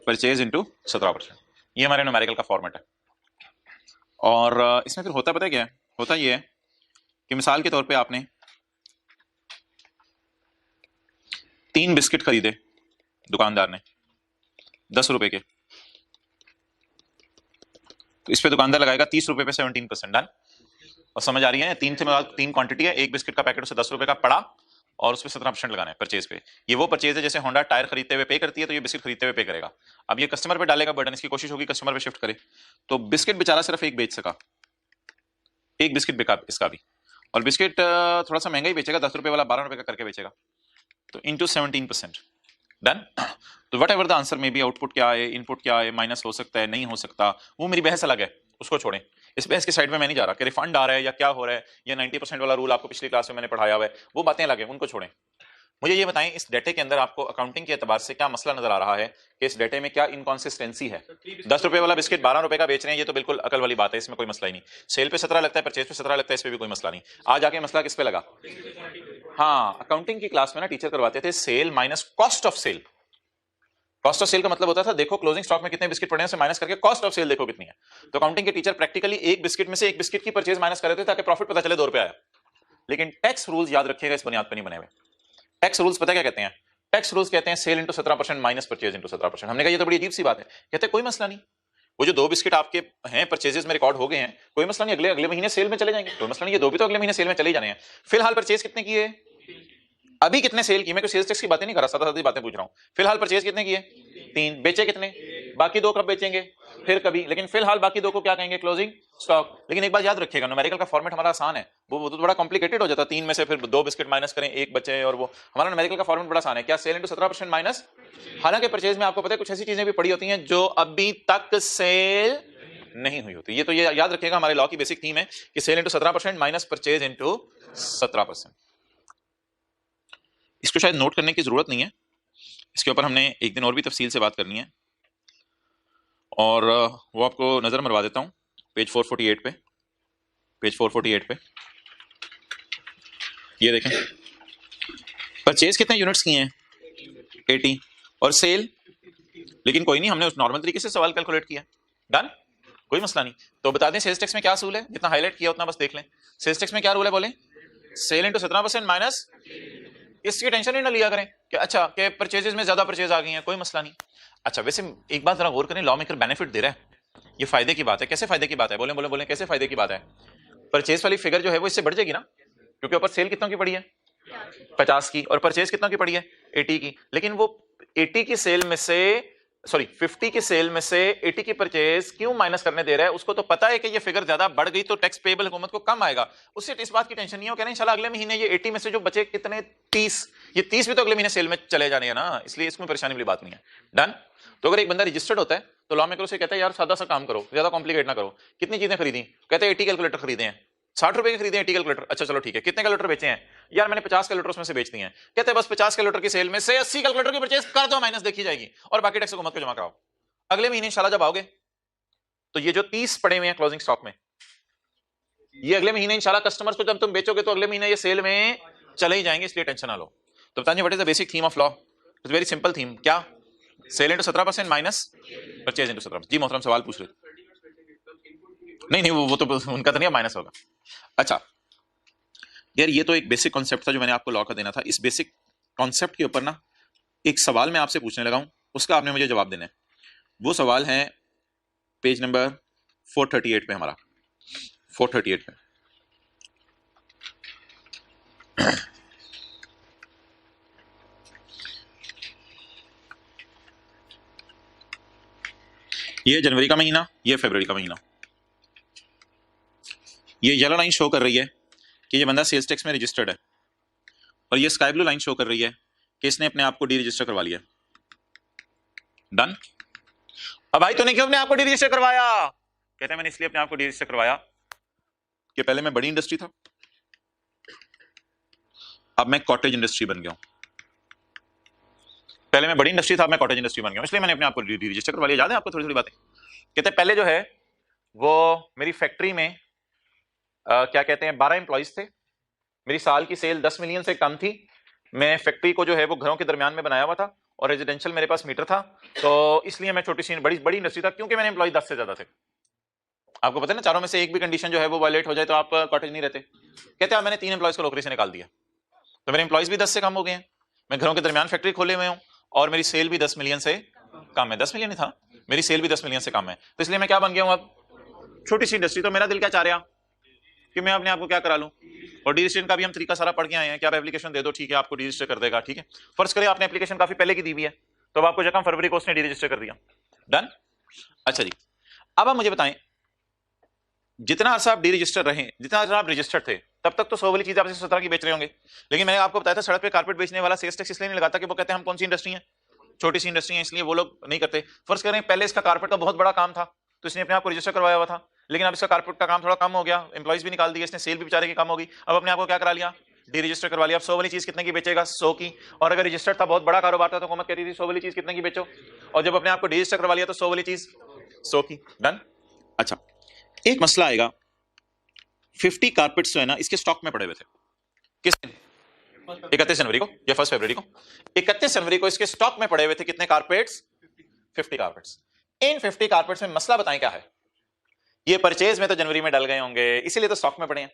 purchase into 17%। ये हमारे न्यूमेरिकल का फॉर्मेट है। और इसमें फिर होता पता है क्या है? होता ये है कि मिसाल के तौर पे आपने 3 बिस्किट खरीदे दुकानदार ने 10 रुपए के, तो इस पे दुकानदार लगाएगा 30 रुपए पे 17%। डन? और समझ आ रही है? 3 क्वांटिटी है, एक बिस्किट का पैकेट उसे 10 रुपए का पड़ा और उस पर 17% लगाना है परचेज पे। ये वो परचेज है जैसे होंडा टायर खरीदते हुए पे करती है, तो ये बिस्किट खरीदते हुए पे करेगा। अब ये कस्टमर पे डालेगा बर्डन, इसकी कोशिश होगी कस्टमर पे शिफ्ट करे। तो बिस्किट बेचारा सिर्फ एक बेच सका, एक बिस्किट बिका इसका भी, और बिस्किट थोड़ा सा महंगा ही बेचेगा, 10 रुपए वाला 12 रुपए का करके बेचेगा, तो इंटू 17%। डन? तो वट एवर द आंसर में भी, आउटपुट क्या है, इनपुट क्या है, माइनस हो सकता है, नहीं हो सकता, वो मेरी बहस अलग है, उसको छोड़ें। इस बहस के साइड में मैं नहीं जा रहा कि रिफंड आ रहा है या क्या हो रहा है, या 90% वाला रूल आपको पिछली क्लास में मैंने पढ़ाया हुआ है, वो बातें अलग है, उनको छोड़ें। मुझे ये बताएं, इस डेटे के अंदर आपको अकाउंटिंग के एतबार से क्या मसला नजर आ रहा है कि इस डेटे में क्या इनकॉन्सिस्टेंसी है? 10 रुपए वाला बिस्किट 12 रुपए का बेच रहे हैं, ये तो बिल्कुल अकल वाली बात है, इसमें कोई मसला ही नहीं। सेल पे 17 लगता है, परचेज पे 17 लगता है, इस पे भी कोई मसला नहीं। आज आके मसला किस पे लगा? हाँ, अकाउंटिंग की क्लास में ना टीचर करवाते थे sale minus cost of sale. Cost of sale का मतलब होता था देखो क्लोजिंग स्टॉक में कितने बिस्किट पड़े हैं, उसे माइनस करके कॉस्ट ऑफ सेल देखो कितनी है। तो अकाउंटिंग के टीचर प्रैक्टिकली एक बिस्किट में से एक बिस्किट की परचेज माइनस कर रहे थे ताकि प्रॉफिट पता चले 2 रुपए आया। लेकिन टैक्स रूल्स याद रखिएगा इस बुनियाद पर नहीं बने हुए। टैक्स रूल्स पता क्या कहते हैं? टैक्स रूल्स कहते हैं sale into 17% minus purchase into 17%। हमने कहा ये तो बड़ी अजीब सी बात है। कहते हैं कोई मसला नहीं, वो जो 2 बिस्किट आपके हैं परचेजेस में रिकॉर्ड हो गए हैं, कोई मसला नहीं, अगले महीने सेल में चले जाएंगे, कोई मसला नहीं, ये 2 भी तो अगले महीने सेल में चले ही जाने हैं। फिलहाल परचेज कितने की है, अभी कितने सेल की, मैं कोई सेल्स टैक्स की बातें नहीं कर रहा, सादा बातें पूछ रहा हूं। फिलहाल परचेज कितने की है? 3। बेचे कितने? बाकी 2 कब बेचेंगे? फिर कभी, लेकिन फिलहाल बाकी 2 को क्या कहेंगे? Closing stock. लेकिन एक बात याद रखिएगा, न्यूमेरिकल का फॉर्मेट हमारा आसान है, वो तो बड़ा कॉम्प्लिकेटेड हो जाता है। 3 में से फिर 2 बिस्किट माइनस करें, 1 बचे, और वो हमारा न्यूमेरिकल का फॉर्मेट बड़ा आसान है। क्या? Sale into 17% minus. हालांकि परचेज में आपको पता है कुछ ऐसी चीजें भी पड़ी होती हैं जो अभी तक सेल नहीं हुई होती। ये तो ये याद रखिएगा, हमारे लॉ की बेसिक थीम है कि sale into 17% minus purchase into 17%। इसको शायद नोट करने की जरूरत नहीं है, इसके ऊपर हमने एक दिन और भी तफसील से बात करनी है, और वो आपको नजर मरवा देता हूं पेज 448 पे। पेज 448 पे ये देखें, परचेज कितने यूनिट्स की हैं? 80, और सेल, लेकिन कोई नहीं, हमने उस नॉर्मल तरीके से सवाल कैलकुलेट किया। डन? कोई मसला नहीं। तो बता दें सेल्स टैक्स में क्या असूल है, जितना हाईलाइट किया उतना बस देख लें। सेल्स टैक्स में क्या रूल है बोले? Sale into 17% minus. इसकी टेंशन ही ना लिया करें कि अच्छा कि परचेजेस में ज्यादा परचेज आ गई हैं, कोई मसला नहीं। अच्छा, वैसे एक बात जरा गौर करें, लॉ मेकर बेनिफिट दे रहा है, ये फायदे की बात है। कैसे फायदे की बात है? बोले बोले बोले कैसे फायदे की बात है? परचेज वाली फिगर जो है वो इससे बढ़ जाएगी ना, क्योंकि ऊपर सेल कितनों की पड़ी है? 50 की, और परचेज कितनों की पड़ी है? 80 की। लेकिन वो 80 की सेल में से, सॉरी 50 की सेल में से 80 की परचेज क्यों माइनस करने दे रहा है? उसको तो पता है कि ये फिगर ज्यादा बढ़ गई तो टैक्स पेबल हुकूमत को कम आएगा, उससे इस बात की टेंशन नहीं हो। कहना इंशाल्लाह अगले महीने ये 80 में से जो बचे कितने 30, ये 30 भी तो अगले महीने सेल में चले जाने हैं ना, इसलिए इसमें परेशानी वाली बात नहीं है। डन? तो अगर एक बंदा रजिस्टर्ड होता है तो लॉ मेकर उसे कहता है यार सादा सा काम करो, ज्यादा कॉम्प्लिकेट ना करो। कितनी चीजें खरीदी? कहते हैं 80 कैलकुलेटर खरीदे हैं, 60 रुपए के खरीदे हैं 80 कैलकुलेटर। अच्छा चलो ठीक है, कितने कैलकुलेटर बेचे हैं? यार मैंने 50 कैलकुलेटर उसमें से बेच दिए हैं। कहते हैं बस 50 कैलकुलेटर की सेल में से 80 कैलकुलेटर की परचेज कर दो, माइनस देखी जाएगी, और बाकी टैक्स हुकूमत को जमा कराओ। अगले महीने इंशाल्लाह जब आओगे तो ये जो 30 पड़े हुए हैं क्लोजिंग स्टॉक में, ये अगले महीने इंशाल्लाह कस्टमर्स को जब तुम बेचोगे तो अगले महीने ये सेल में चले ही जाएंगे, इसलिए टेंशन ना लो। तो बताइए what is the basic theme of law? It's very simple theme. क्या? Sale into 17% minus purchase into 17%। जी मोहतरम सवाल पूछ रहे। नहीं नहीं वो तो उनका तो नहीं माइनस होगा। अच्छा यार ये तो एक बेसिक कॉन्सेप्ट था जो मैंने आपको लॉ का देना था। इस बेसिक कॉन्सेप्ट के ऊपर ना एक सवाल मैं आपसे पूछने लगा हूं, उसका आपने मुझे जवाब देना है। वो सवाल है पेज नंबर 438 पे, हमारा 438 पे। ये जनवरी का महीना, ये फरवरी का महीना। ये येलो लाइन शो कर रही है कि ये बंदा सेल्स टैक्स में रजिस्टर्ड है, और ये स्काई ब्लू लाइन शो कर रही है कि इसने अपने आप को डी रजिस्टर करवा लिया। डन। अब भाई तूने क्यों अपने आप को डी रजिस्टर करवाया? कहते हैं मैंने इसलिए अपने आप को डी रजिस्टर करवाया कि पहले मैं बड़ी इंडस्ट्री था, अब मैं कॉटेज इंडस्ट्री बन गया हूं। पहले मैं बड़ी इंडस्ट्री था, अब मैं कॉटेज इंडस्ट्री बन गया हूं, इसलिए मैंने अपने आप को डी रजिस्टर करवा लिया। याद है आपको थोड़ी थोड़ी बातें? कहते हैं पहले जो है वो मेरी फैक्ट्री में क्या कहते हैं 12 एम्प्लॉइज थे, मेरी साल की सेल 10 मिलियन से कम थी। मैं फैक्ट्री को जो है वो घरों के दरमियान में बनाया हुआ था, और रेजिडेंशियल मेरे पास मीटर था, तो इसलिए मैं छोटी सी बड़ी इंडस्ट्री था, क्योंकि मैंने एम्प्लॉय 10 से ज्यादा थे। आपको पता है ना, चारों में से एक भी कंडीशन जो है वो वायलेट हो जाए तो आप कॉटेज नहीं रहते। कहते हैं मैंने 3 एम्प्लॉयज को नौकरी से निकाल दिया, तो मेरे एम्प्लॉयज भी 10 से कम हो गए हैं, मैं घरों के दरमियान फैक्ट्री खोले हुए हूं, और मेरी सेल भी 10 मिलियन से कम है। 10 मिलियन ही था, मेरी सेल भी 10 मिलियन से कम है, तो इसलिए मैं क्या बन गया हूं अब? छोटी सी इंडस्ट्री। तो मेरा दिल क्या चाह रहा कि मैं अपने आप को क्या करा लूं, और डी रजिस्ट्रेशन का भी हम तरीका सारा पढ़ के आए हैं कि आप एप्लीकेशन दे दो, ठीक है आपको डी रजिस्टर कर देगा। ठीक है, फर्ज करें आपने एप्लीकेशन काफी पहले की दी हुई है, तो अब आपको जगह फरवरी को उसने डी रजिस्टर कर दिया। डन। अच्छा जी, अब आप मुझे बताएं, जितना अर्सा आप डी रजिस्टर रहे, जितना अर्सा आप रजिस्टर्ड थे, तब तक तो 100 वाली चीज आप 117 की बेच रहे होंगे। लेकिन मैंने आपको बताया था सड़क पे कारपेट बेचने वाला सेल्स टैक्स इसलिए नहीं लगाता कि वो कहते हैं हम कौन सी इंडस्ट्री है, छोटी सी इंडस्ट्री है, इसलिए वो लोग नहीं करते। फर्ज करें पहले इसका कारपेट का बहुत बड़ा काम था, तो इसने अपने आप को रजिस्टर करवाया हुआ था, लेकिन अब इसका कारपेट का काम थोड़ा कम हो गया, एम्प्लॉइज भी निकाल दिए इसने, सेल भी बेचारे की कम होगी, अब अपने आप को क्या करा लिया? डी रजिस्टर करवा लिया। अब 100 वाली चीज कितने की बेचेगा? 100 की। और अगर रजिस्टर्ड था, बहुत बड़ा कारोबार था, तो हुकूमत कहती थी 100 वाली चीज कितने की बेचो, और जब अपने आप को डी रजिस्टर करवा लिया तो 100 वाली चीज 100 की। डन। अच्छा, एक मसला आएगा, 50 कारपेट्स जो है ना इसके स्टॉक में पड़े हुए थे, किस दिन? 31 जनवरी को या 1 फरवरी को? 31 जनवरी को इसके स्टॉक में पड़े हुए थे कितने कारपेट्स? 50 कारपेट्स। इन 50 कारपेट्स में मसला बताएं क्या है? ये परचेज में तो जनवरी में डल गए होंगे, इसीलिए तो स्टॉक में पड़े हैं।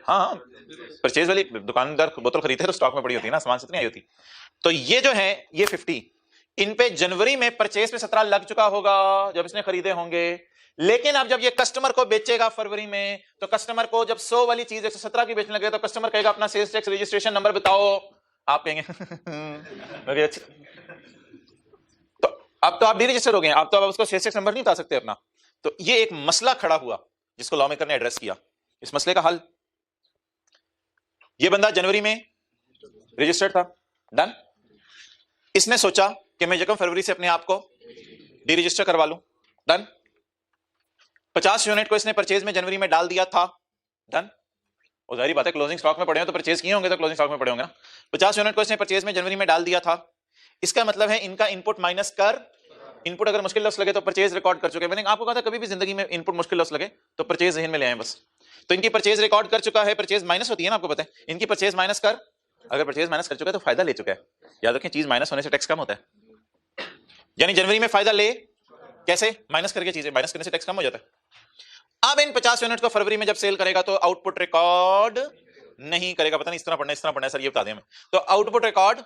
हाँ, परचेज वाली दुकानदार बोतल खरीदते तो स्टॉक में पड़ी होती है ना, सामान से नहीं आई होती। तो ये जो है ये 50, इन पे जनवरी में परचेज में 17 लग चुका होगा जब इसने खरीदे होंगे, लेकिन अब जब ये कस्टमर को बेचेगा फरवरी में, तो कस्टमर को जब 100 वाली चीज 117 की बेचने लगे, तो कस्टमर कहेगा अपना सेल्स टैक्स रजिस्ट्रेशन नंबर बताओ, आप कहेंगे तो अब तो आप डी रजिस्टर हो गए, आप तो अब उसको सेल्स टैक्स नंबर नहीं बता सकते अपना। तो ये एक मसला खड़ा हुआ जिसको लॉ मेकर ने एड्रेस किया। इस मसले का हल, ये बंदा जनवरी में रजिस्टर्ड था, डन। इसने सोचा कि मैं 1 फरवरी से अपने आप को डी रजिस्टर करवा लूं, डन। 50 यूनिट को इसने परचेज में जनवरी में डाल दिया था, डन। और जाहिर बात है क्लोजिंग स्टॉक में पड़े हो तो परचेज किए होंगे, तो क्लोजिंग स्टॉक में पड़े होंगे ना। 50 यूनिट को इसने परचेज में जनवरी में डाल दिया था। इसका मतलब है इनका इनपुट माइनस कर, इनपुट अगर मुश्किल लफ्ज लगे तो परचेज रिकॉर्ड कर चुके हैं। मैंने आपको कहा था कभी भी जिंदगी में इनपुट मुश्किल लफ्ज लगे तो परचेज जहन में ले आए बस। तो इनकी परचेज रिकॉर्ड कर चुका है, परचेज माइनस होती है ना, आपको पता है। इनकी परचेज माइनस कर, अगर परचेज माइनस कर चुका है तो फायदा ले चुका है। याद रखें चीज माइनस होने से टैक्स कम होता है, यानी जनवरी में फायदा ले कैसे? माइनस करके, चीजें माइनस करने से टैक्स कम हो जाता है। अब इन 50 यूनिट को फरवरी में जब सेल करेगा तो आउटपुट रिकॉर्ड नहीं करेगा। पता नहीं इस तरह पढ़ना है सर, ये बता दें हमें। तो आउटपुट रिकॉर्ड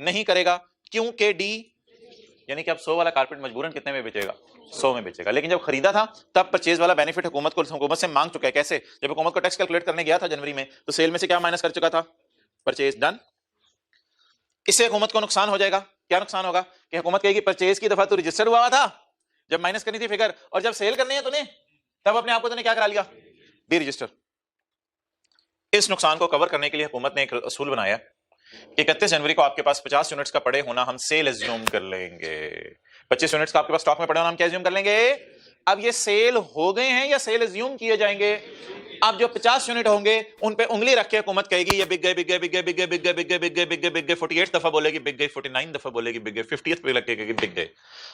नहीं करेगा, क्योंकि डी यानी कि अब 100 वाला कारपेट मजबूरन कितने में बेचेगा? 100 में बेचेगा। लेकिन जब खरीदा था तब परचेज वाला बेनिफिट हुकूमत से मांग चुका है। कैसे? जब हुकूमत को टैक्स कैलकुलेट करने गया था जनवरी में, तो सेल में से क्या माइनस कर चुका था? Purchase, done. इससे हुकूमत को नुकसान हो जाएगा। क्या नुकसान होगा? कि हुकूमत कहेगी परचेज की दफा तो रजिस्टर हुआ था जब माइनस करनी थी फिगर, और जब सेल करनी है तूने तब अपने आप को तूने क्या करा लिया? D register. इस नुकसान को कवर करने के लिए हुकूमत ने एक असूल बनाया, 31 जनवरी को आपके पास 50 यूनिट्स का पड़े होना हम सेल एज्यूम कर लेंगे। 25 यूनिट्स का आपके पास स्टॉक में पड़े होना हम क्या एज्यूम कर लेंगे? अब ये सेल हो गए हैं या सेल एज्यूम किए जाएंगे? अब जो 50 यूनिट होंगे उन पे उंगली रख के हुकूमत कहेगी ये बिक गए, बिक गए, बिक गए, बिक गए, बिक गए, बिक गए, बिक गए, बिक गए, बिक गए, 48 दफा बोलेगी बिक गए, 49 दफा बोलेगी बिक गए, 50th पे लगेगी बिक गए।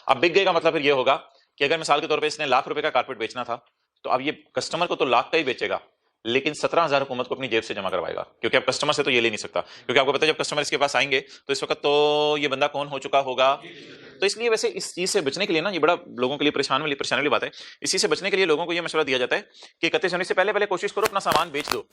अब बिक गए का मतलब फिर ये होगा कि अगर मिसाल के तौर पे इसने लाख रुपए का कारपेट बेचना था, तो अब ये कस्टमर को तो लाख का ही बेचेगा, लेकिन 17,000 हुकूमत को अपनी जेब से जमा करवाएगा, क्योंकि अब कस्टमर से तो ये ले नहीं सकता, क्योंकि आपको पता है जब कस्टमर इसके पास आएंगे तो इस वक्त तो ये बंदा कौन हो चुका होगा। तो इसलिए वैसे इस चीज से बचने के लिए ना, ये बड़ा लोगों के लिए परेशानी वाली बात है, इस चीज से बचने के लिए लोगों को ये मशवरा दिया जाता है कि 31 जनवरी से पहले पहले कोशिश करो अपना सामान बेच दो,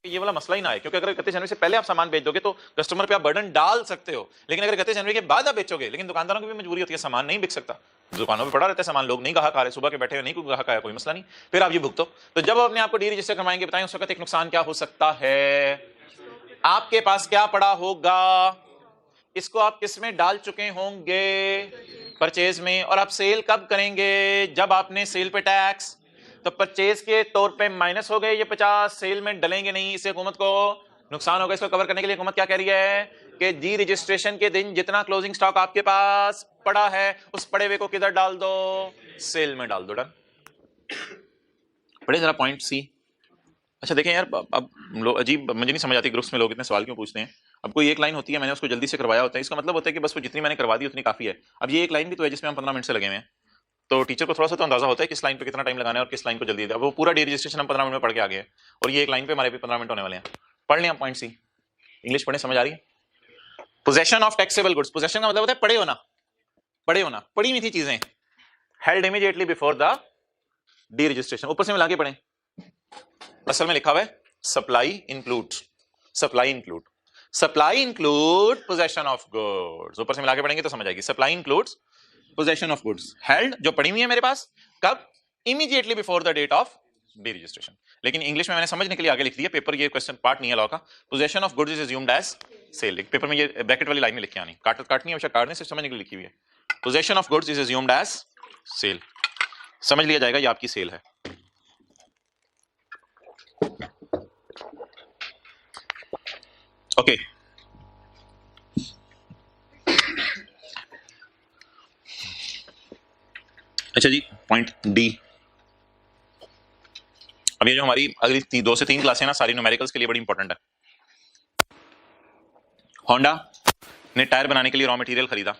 ये वाला मसला ही ना है। क्योंकि अगर 31 जनवरी से पहले आप सामान बेच दोगे तो कस्टमर पे आप बर्डन डाल सकते हो, लेकिन अगर 31 जनवरी के बाद आप बेचोगे, लेकिन दुकानदारों की भी मजबूरी होती है, सामान नहीं बिक सकता, दुकानों पे पड़ा रहता है सामान, लोग नहीं ग्राहक आ रहे, सुबह के बैठे हुए नहीं कोई ग्राहक आया, कोई मसला नहीं, फिर आप ये भुगतो। तो जब अपने आपको डी रजिस्टर करवाएंगे, बताएं उस वक्त एक नुकसान क्या हो सकता है, आपके पास क्या पड़ा होगा, इसको आप किस में डाल चुके होंगे, परचेज में, और आप सेल कब करेंगे, जब आपने सेल पे टैक्स, तो परचेज के तौर पे माइनस हो गए ये 50, सेल में डलेंगे नहीं, इससे हुकूमत को नुकसान होगा। इसको कवर करने के लिए हुकूमत क्या कह रही है कि डी रजिस्ट्रेशन के दिन जितना क्लोजिंग स्टॉक आपके पास पड़ा है उस पड़े हुए को किधर डाल दो, सेल में डाल दो। डन। पढ़े जरा पॉइंट सी। अच्छा देखें यार, अब लोग अजीब, मुझे नहीं समझ आती ग्रुप्स में लोग इतने सवाल क्यों पूछते हैं। अब कोई एक लाइन होती है, मैंने उसको जल्दी से करवाया होता है, इसका मतलब होता है कि बस वो जितनी मैंने करवा दी उतनी काफी है। अब ये एक लाइन भी तो है जिसमें हम 15 मिनट से लगे हुए हैं, तो टीचर को थोड़ा सा तो अंदाजा होता है किस लाइन पे कितना टाइम लगाना है और किस लाइन को जल्दी दिया। वो पूरा डी रजिस्ट्रेशन हम 15 मिनट में पढ़ के आ गए, और ये एक लाइन पे हमारे भी 15 मिनट होने वाले हैं। पढ़ लें पॉइंट सी। इंग्लिश पढ़े, समझ आ रही है। Possession of taxable goods, possession का मतलब होता है पड़े होना, पड़े होना, पड़ी हुई थी चीजें, held immediately before the D registration. ऊपर से मिला के पढ़ें, असल में लिखा हुआ है supply include, supply include, supply include possession of goods, ऊपर से मिला के पढ़ेंगे तो समझ आएगी। Supply includes possession of goods held, जो पड़ी हुई है मेरे पास, कब, immediately before the date of the registration. लेकिन इंग्लिश में मैंने समझने के लिए आगे लिख दिया, पेपर ये क्वेश्चन पार्ट नहीं है लॉ का। Possession of goods is assumed as sale, paper में ये ब्रैकेट वाली लाइन में लिख के आनी, काटनी है, काटने से समझने के लिए लिखी हुई है। Possession of goods is assumed as sale, समझ लिया जाएगा ये आपकी सेल है। ओके अच्छा जी, पॉइंट डी। अब ये जो हमारी अगली 2 से 3 क्लासें ना, सारी न्यूमेरिकल्स के लिए बड़ी इंपॉर्टेंट है। होंडा ने टायर बनाने के लिए रॉ मटेरियल खरीदा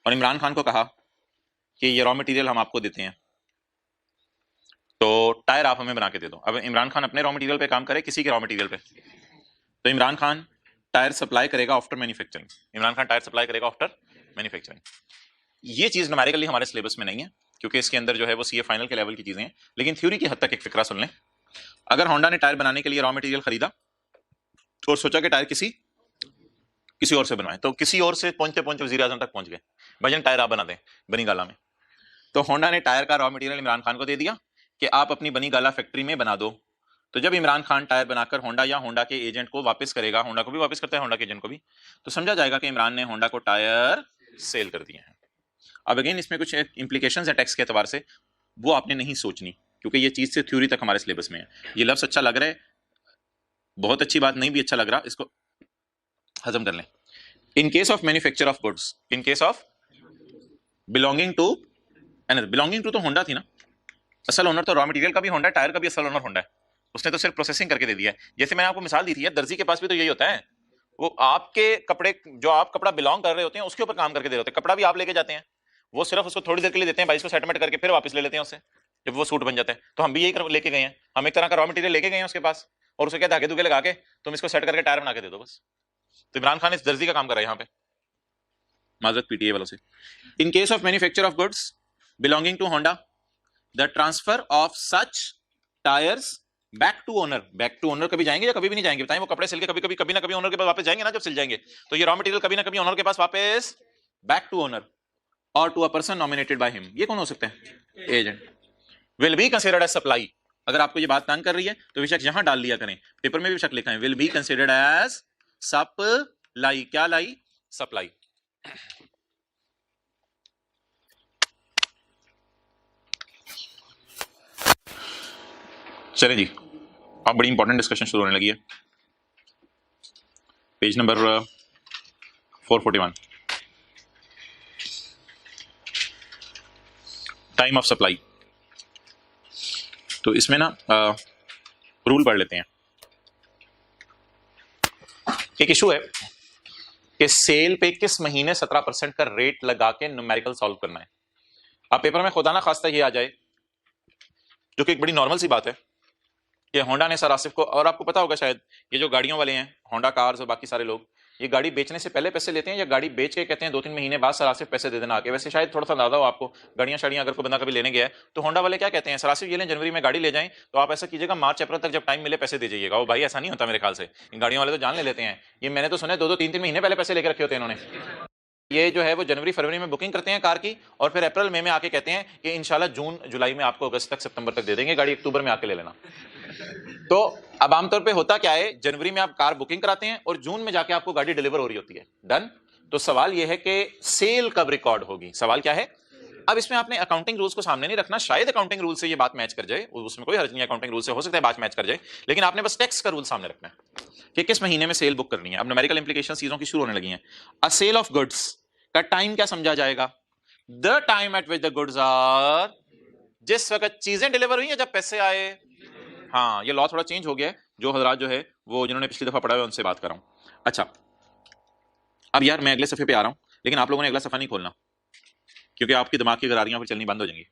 और इमरान खान को कहा कि ये रॉ मटेरियल हम आपको देते हैं, तो टायर आप हमें बना के दे दो। अब इमरान खान अपने रॉ मटेरियल पे काम करे, किसी के रॉ मटेरियल पे, तो इमरान खान टायर सप्लाई करेगा after manufacturing, Imran Khan tyre supply करेगा आफ्टर मैन्युफैक्चरिंग। ये चीज न्यूमेरिकली हमारे सिलेबस में नहीं है, क्योंकि इसके अंदर जो है वो सीए फाइनल के लेवल की चीजें हैं, लेकिन थ्योरी की हद तक एक फिक्रा सुन लें। अगर होंडा ने टायर बनाने के लिए रॉ मटेरियल खरीदा और सोचा कि टायर किसी और से बनवाए, तो किसी और से पहुंचते पहुंचते वजीर आजम तक पहुंच गए, भजन टायर आप बना दें बनी गाला में। तो होंडा ने टायर का रॉ मटेरियल इमरान खान को दे दिया कि आप अपनी बनी गाला फैक्ट्री में बना दो। तो जब इमरान खान टायर बनाकर होंडा या होंडा के एजेंट को वापस करेगा, होंडा को भी वापस करता है, होंडा के एजेंट को भी, तो समझा जाएगा कि इमरान ने होंडा को टायर सेल कर दिए हैं। अब अगेन इसमें कुछ इंप्लीकेशंस है टैक्स के एतबार से, वो आपने नहीं सोचनी, क्योंकि ये चीज से थ्योरी तक हमारे सिलेबस में है। ये लफ्ज अच्छा लग रहा है, बहुत अच्छी बात नहीं भी अच्छा लग रहा, इसको हजम कर लें। In case of manufacture of goods, in case of belonging to another, belonging to तो होंडा थी ना, असल ओनर तो रॉ मटेरियल का भी होंडा है, टायर का भी असल ओनर होंडा है, उसने तो सिर्फ प्रोसेसिंग करके दे दिया है। जैसे मैंने आपको मिसाल दी थी, दर्जी के पास भी तो यही होता है, वो आपके कपड़े, जो आप कपड़ा बिलोंग कर रहे होते हैं उसके ऊपर काम करके दे रहे होते हैं, कपड़ा भी आप लेके जाते हैं, वो सिर्फ उसको थोड़ी देर के लिए देते हैं, भाई इसको सेटलमेंट करके फिर वापस ले लेते हैं उससे, जब वो सूट बन जाता है। तो हम भी यही लेके गए हैं, हम एक तरह का रॉ मटेरियल लेके गए हैं उसके पास, और उसे क्या धागे धुगे लगा के तुम इसको सेट करके टायर बना के दे दो बस। तो इमरान खान इस दर्जी का काम कर रहा है यहाँ पे, माजरत पीटीए वालों से। In case of manufacture of goods belonging to Honda, the transfer of such tyres back to owner, back to owner कभी जाएंगे या कभी भी नहीं जाएंगे, बताएं। वो कपड़े सिल के कभी ना कभी ओनर के पास वापस जाएंगे ना, जब सिल जाएंगे, तो ये रॉ मटेरियल कभी ना कभी ओनर के पास वापस बैक टू ओनर और to a person nominated by him. ये कौन हो सकते हैं, agent. Will be considered as supply, अगर आपको ये बात तंग कर रही है तो बेशक यहां डाल लिया करें, पेपर में भी बेशक लिखा है, will be considered as supply. क्या लाई, सप्लाई। चलें जी, अब बड़ी इंपॉर्टेंट डिस्कशन शुरू होने लगी है। Page number 441, time of supply. तो इसमें ना रूल पढ़ लेते हैं। एक इशू है कि सेल पे किस महीने 17% का रेट लगा के न्यूमेरिकल सॉल्व करना है। अब पेपर में खुदा ना खास्ता ये आ जाए, जो कि एक बड़ी नॉर्मल सी बात है, कि होंडा ने सर आसिफ को, और आपको पता होगा शायद ये जो गाड़ियों वाले हैं होंडा कार्स और बाकी सारे लोग, ये गाड़ी बेचने से पहले पैसे लेते हैं या गाड़ी बेच के कहते हैं 2-3 महीने बाद सर आसिफ पैसे दे देना आके। वैसे शायद थोड़ा सा अंदाजा हो आपको, गाड़ियां शाड़ियां अगर कोई बंदा कभी लेने गया है तो होंडा वाले क्या कहते हैं, सर आसिफ ये लें जनवरी में गाड़ी ले जाएं, तो आप ऐसा कीजिएगा मार्च अप्रैल तक जब टाइम मिले पैसे दे जाइएगा। वो भाई ऐसा नहीं होता मेरे ख्याल से, इन गाड़ियों वाले तो जान ले लेते हैं। ये मैंने तो सुना है 2-2 3-3 महीने पहले पैसे लेकर रखे होते हैं इन्होंने। ये जो है वो जनवरी फरवरी में बुकिंग करते हैं कार की, और फिर अप्रैल मई में आके कहते हैं कि इंशाल्लाह जून जुलाई में आपको अगस्त तक सितंबर तक दे देंगे गाड़ी, अक्टूबर में आके ले लेना। तो अब आमतौर पे होता क्या है, जनवरी में आप कार बुकिंग कराते हैं और जून में जाके आपको गाड़ी डिलीवर हो रही होती है। डन। तो सवाल यह है कि सेल कब रिकॉर्ड होगी, सवाल क्या है। अब इसमें आपने अकाउंटिंग रूल्स को सामने नहीं रखना, शायद अकाउंटिंग रूल से ये बात मैच कर जाए, उसमें कोई हर्ज नहीं, अकाउंटिंग रूल से हो सकता है बात मैच कर जाए, लेकिन आपने बस टैक्स का रूल सामने रखना है कि किस महीने में सेल बुक करनी है। अब न्यूमेरिकल इंप्लीकेशन चीजों की शुरू होने लगी हैं। अ सेल ऑफ गुड्स का टाइम क्या समझा जाएगा, the time at which the goods are, जिस वक्त चीजें डिलीवर हुई है जब पैसे आए। हाँ ये लॉ थोड़ा चेंज हो गया है, जो हजरात जो है वो जिन्होंने पिछली दफा पढ़ा है उनसे बात कर रहा हूं। अच्छा अब यार मैं अगले सफे पे आ रहा हूं, लेकिन आप लोगों ने अगला सफा नहीं खोलना क्योंकि आपकी दिमाग की गरारियां फिर चलनी बंद हो जाएंगी।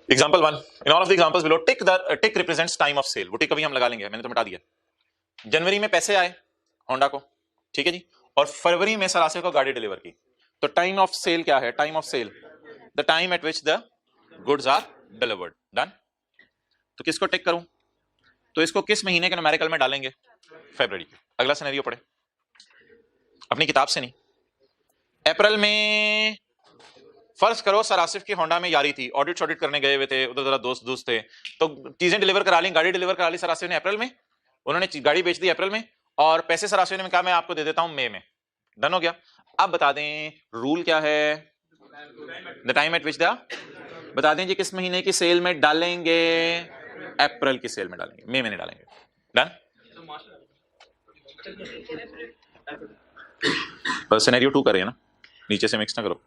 Example 1, in all of the examples below tick represents time of sale. वो टिक कभी हम लगा लेंगे, मैंने तो मिटा दिया। जनवरी में पैसे आए होंडा को, ठीक है जी, और फरवरी में सरासे को गाड़ी डिलीवर की, तो टाइम ऑफ सेल क्या है, time of sale the time at which the goods are delivered. Done. तो किसको टिक करूं, तो इसको किस महीने के न्यूमेरिकल में डालेंगे, फरवरी। अगला सिनेरियो पढ़े अपनी किताब से नहीं। अप्रैल में फर्ज करो सर आसिफ की होंडा में यारी थी, ऑडिट शॉडिट करने गए हुए थे, उधर जरा दोस्त थे, तो चीजें डिलीवर करा ली, गाड़ी डिलीवर करा ली सर आसिफ ने अप्रैल में, उन्होंने गाड़ी बेच दी अप्रैल में, और पैसे सर आसिफ ने कहा मैं आपको दे देता हूं मई में। डन हो गया। अब बता दें रूल क्या है, the time at which the, बता दें जी किस महीने की सेल में डालेंगे, अप्रैल की सेल में डालेंगे, मई में नहीं डालेंगे। डन। बस सिनेरियो 2 कर रहे हैं ना, नीचे से मिक्स ना करो।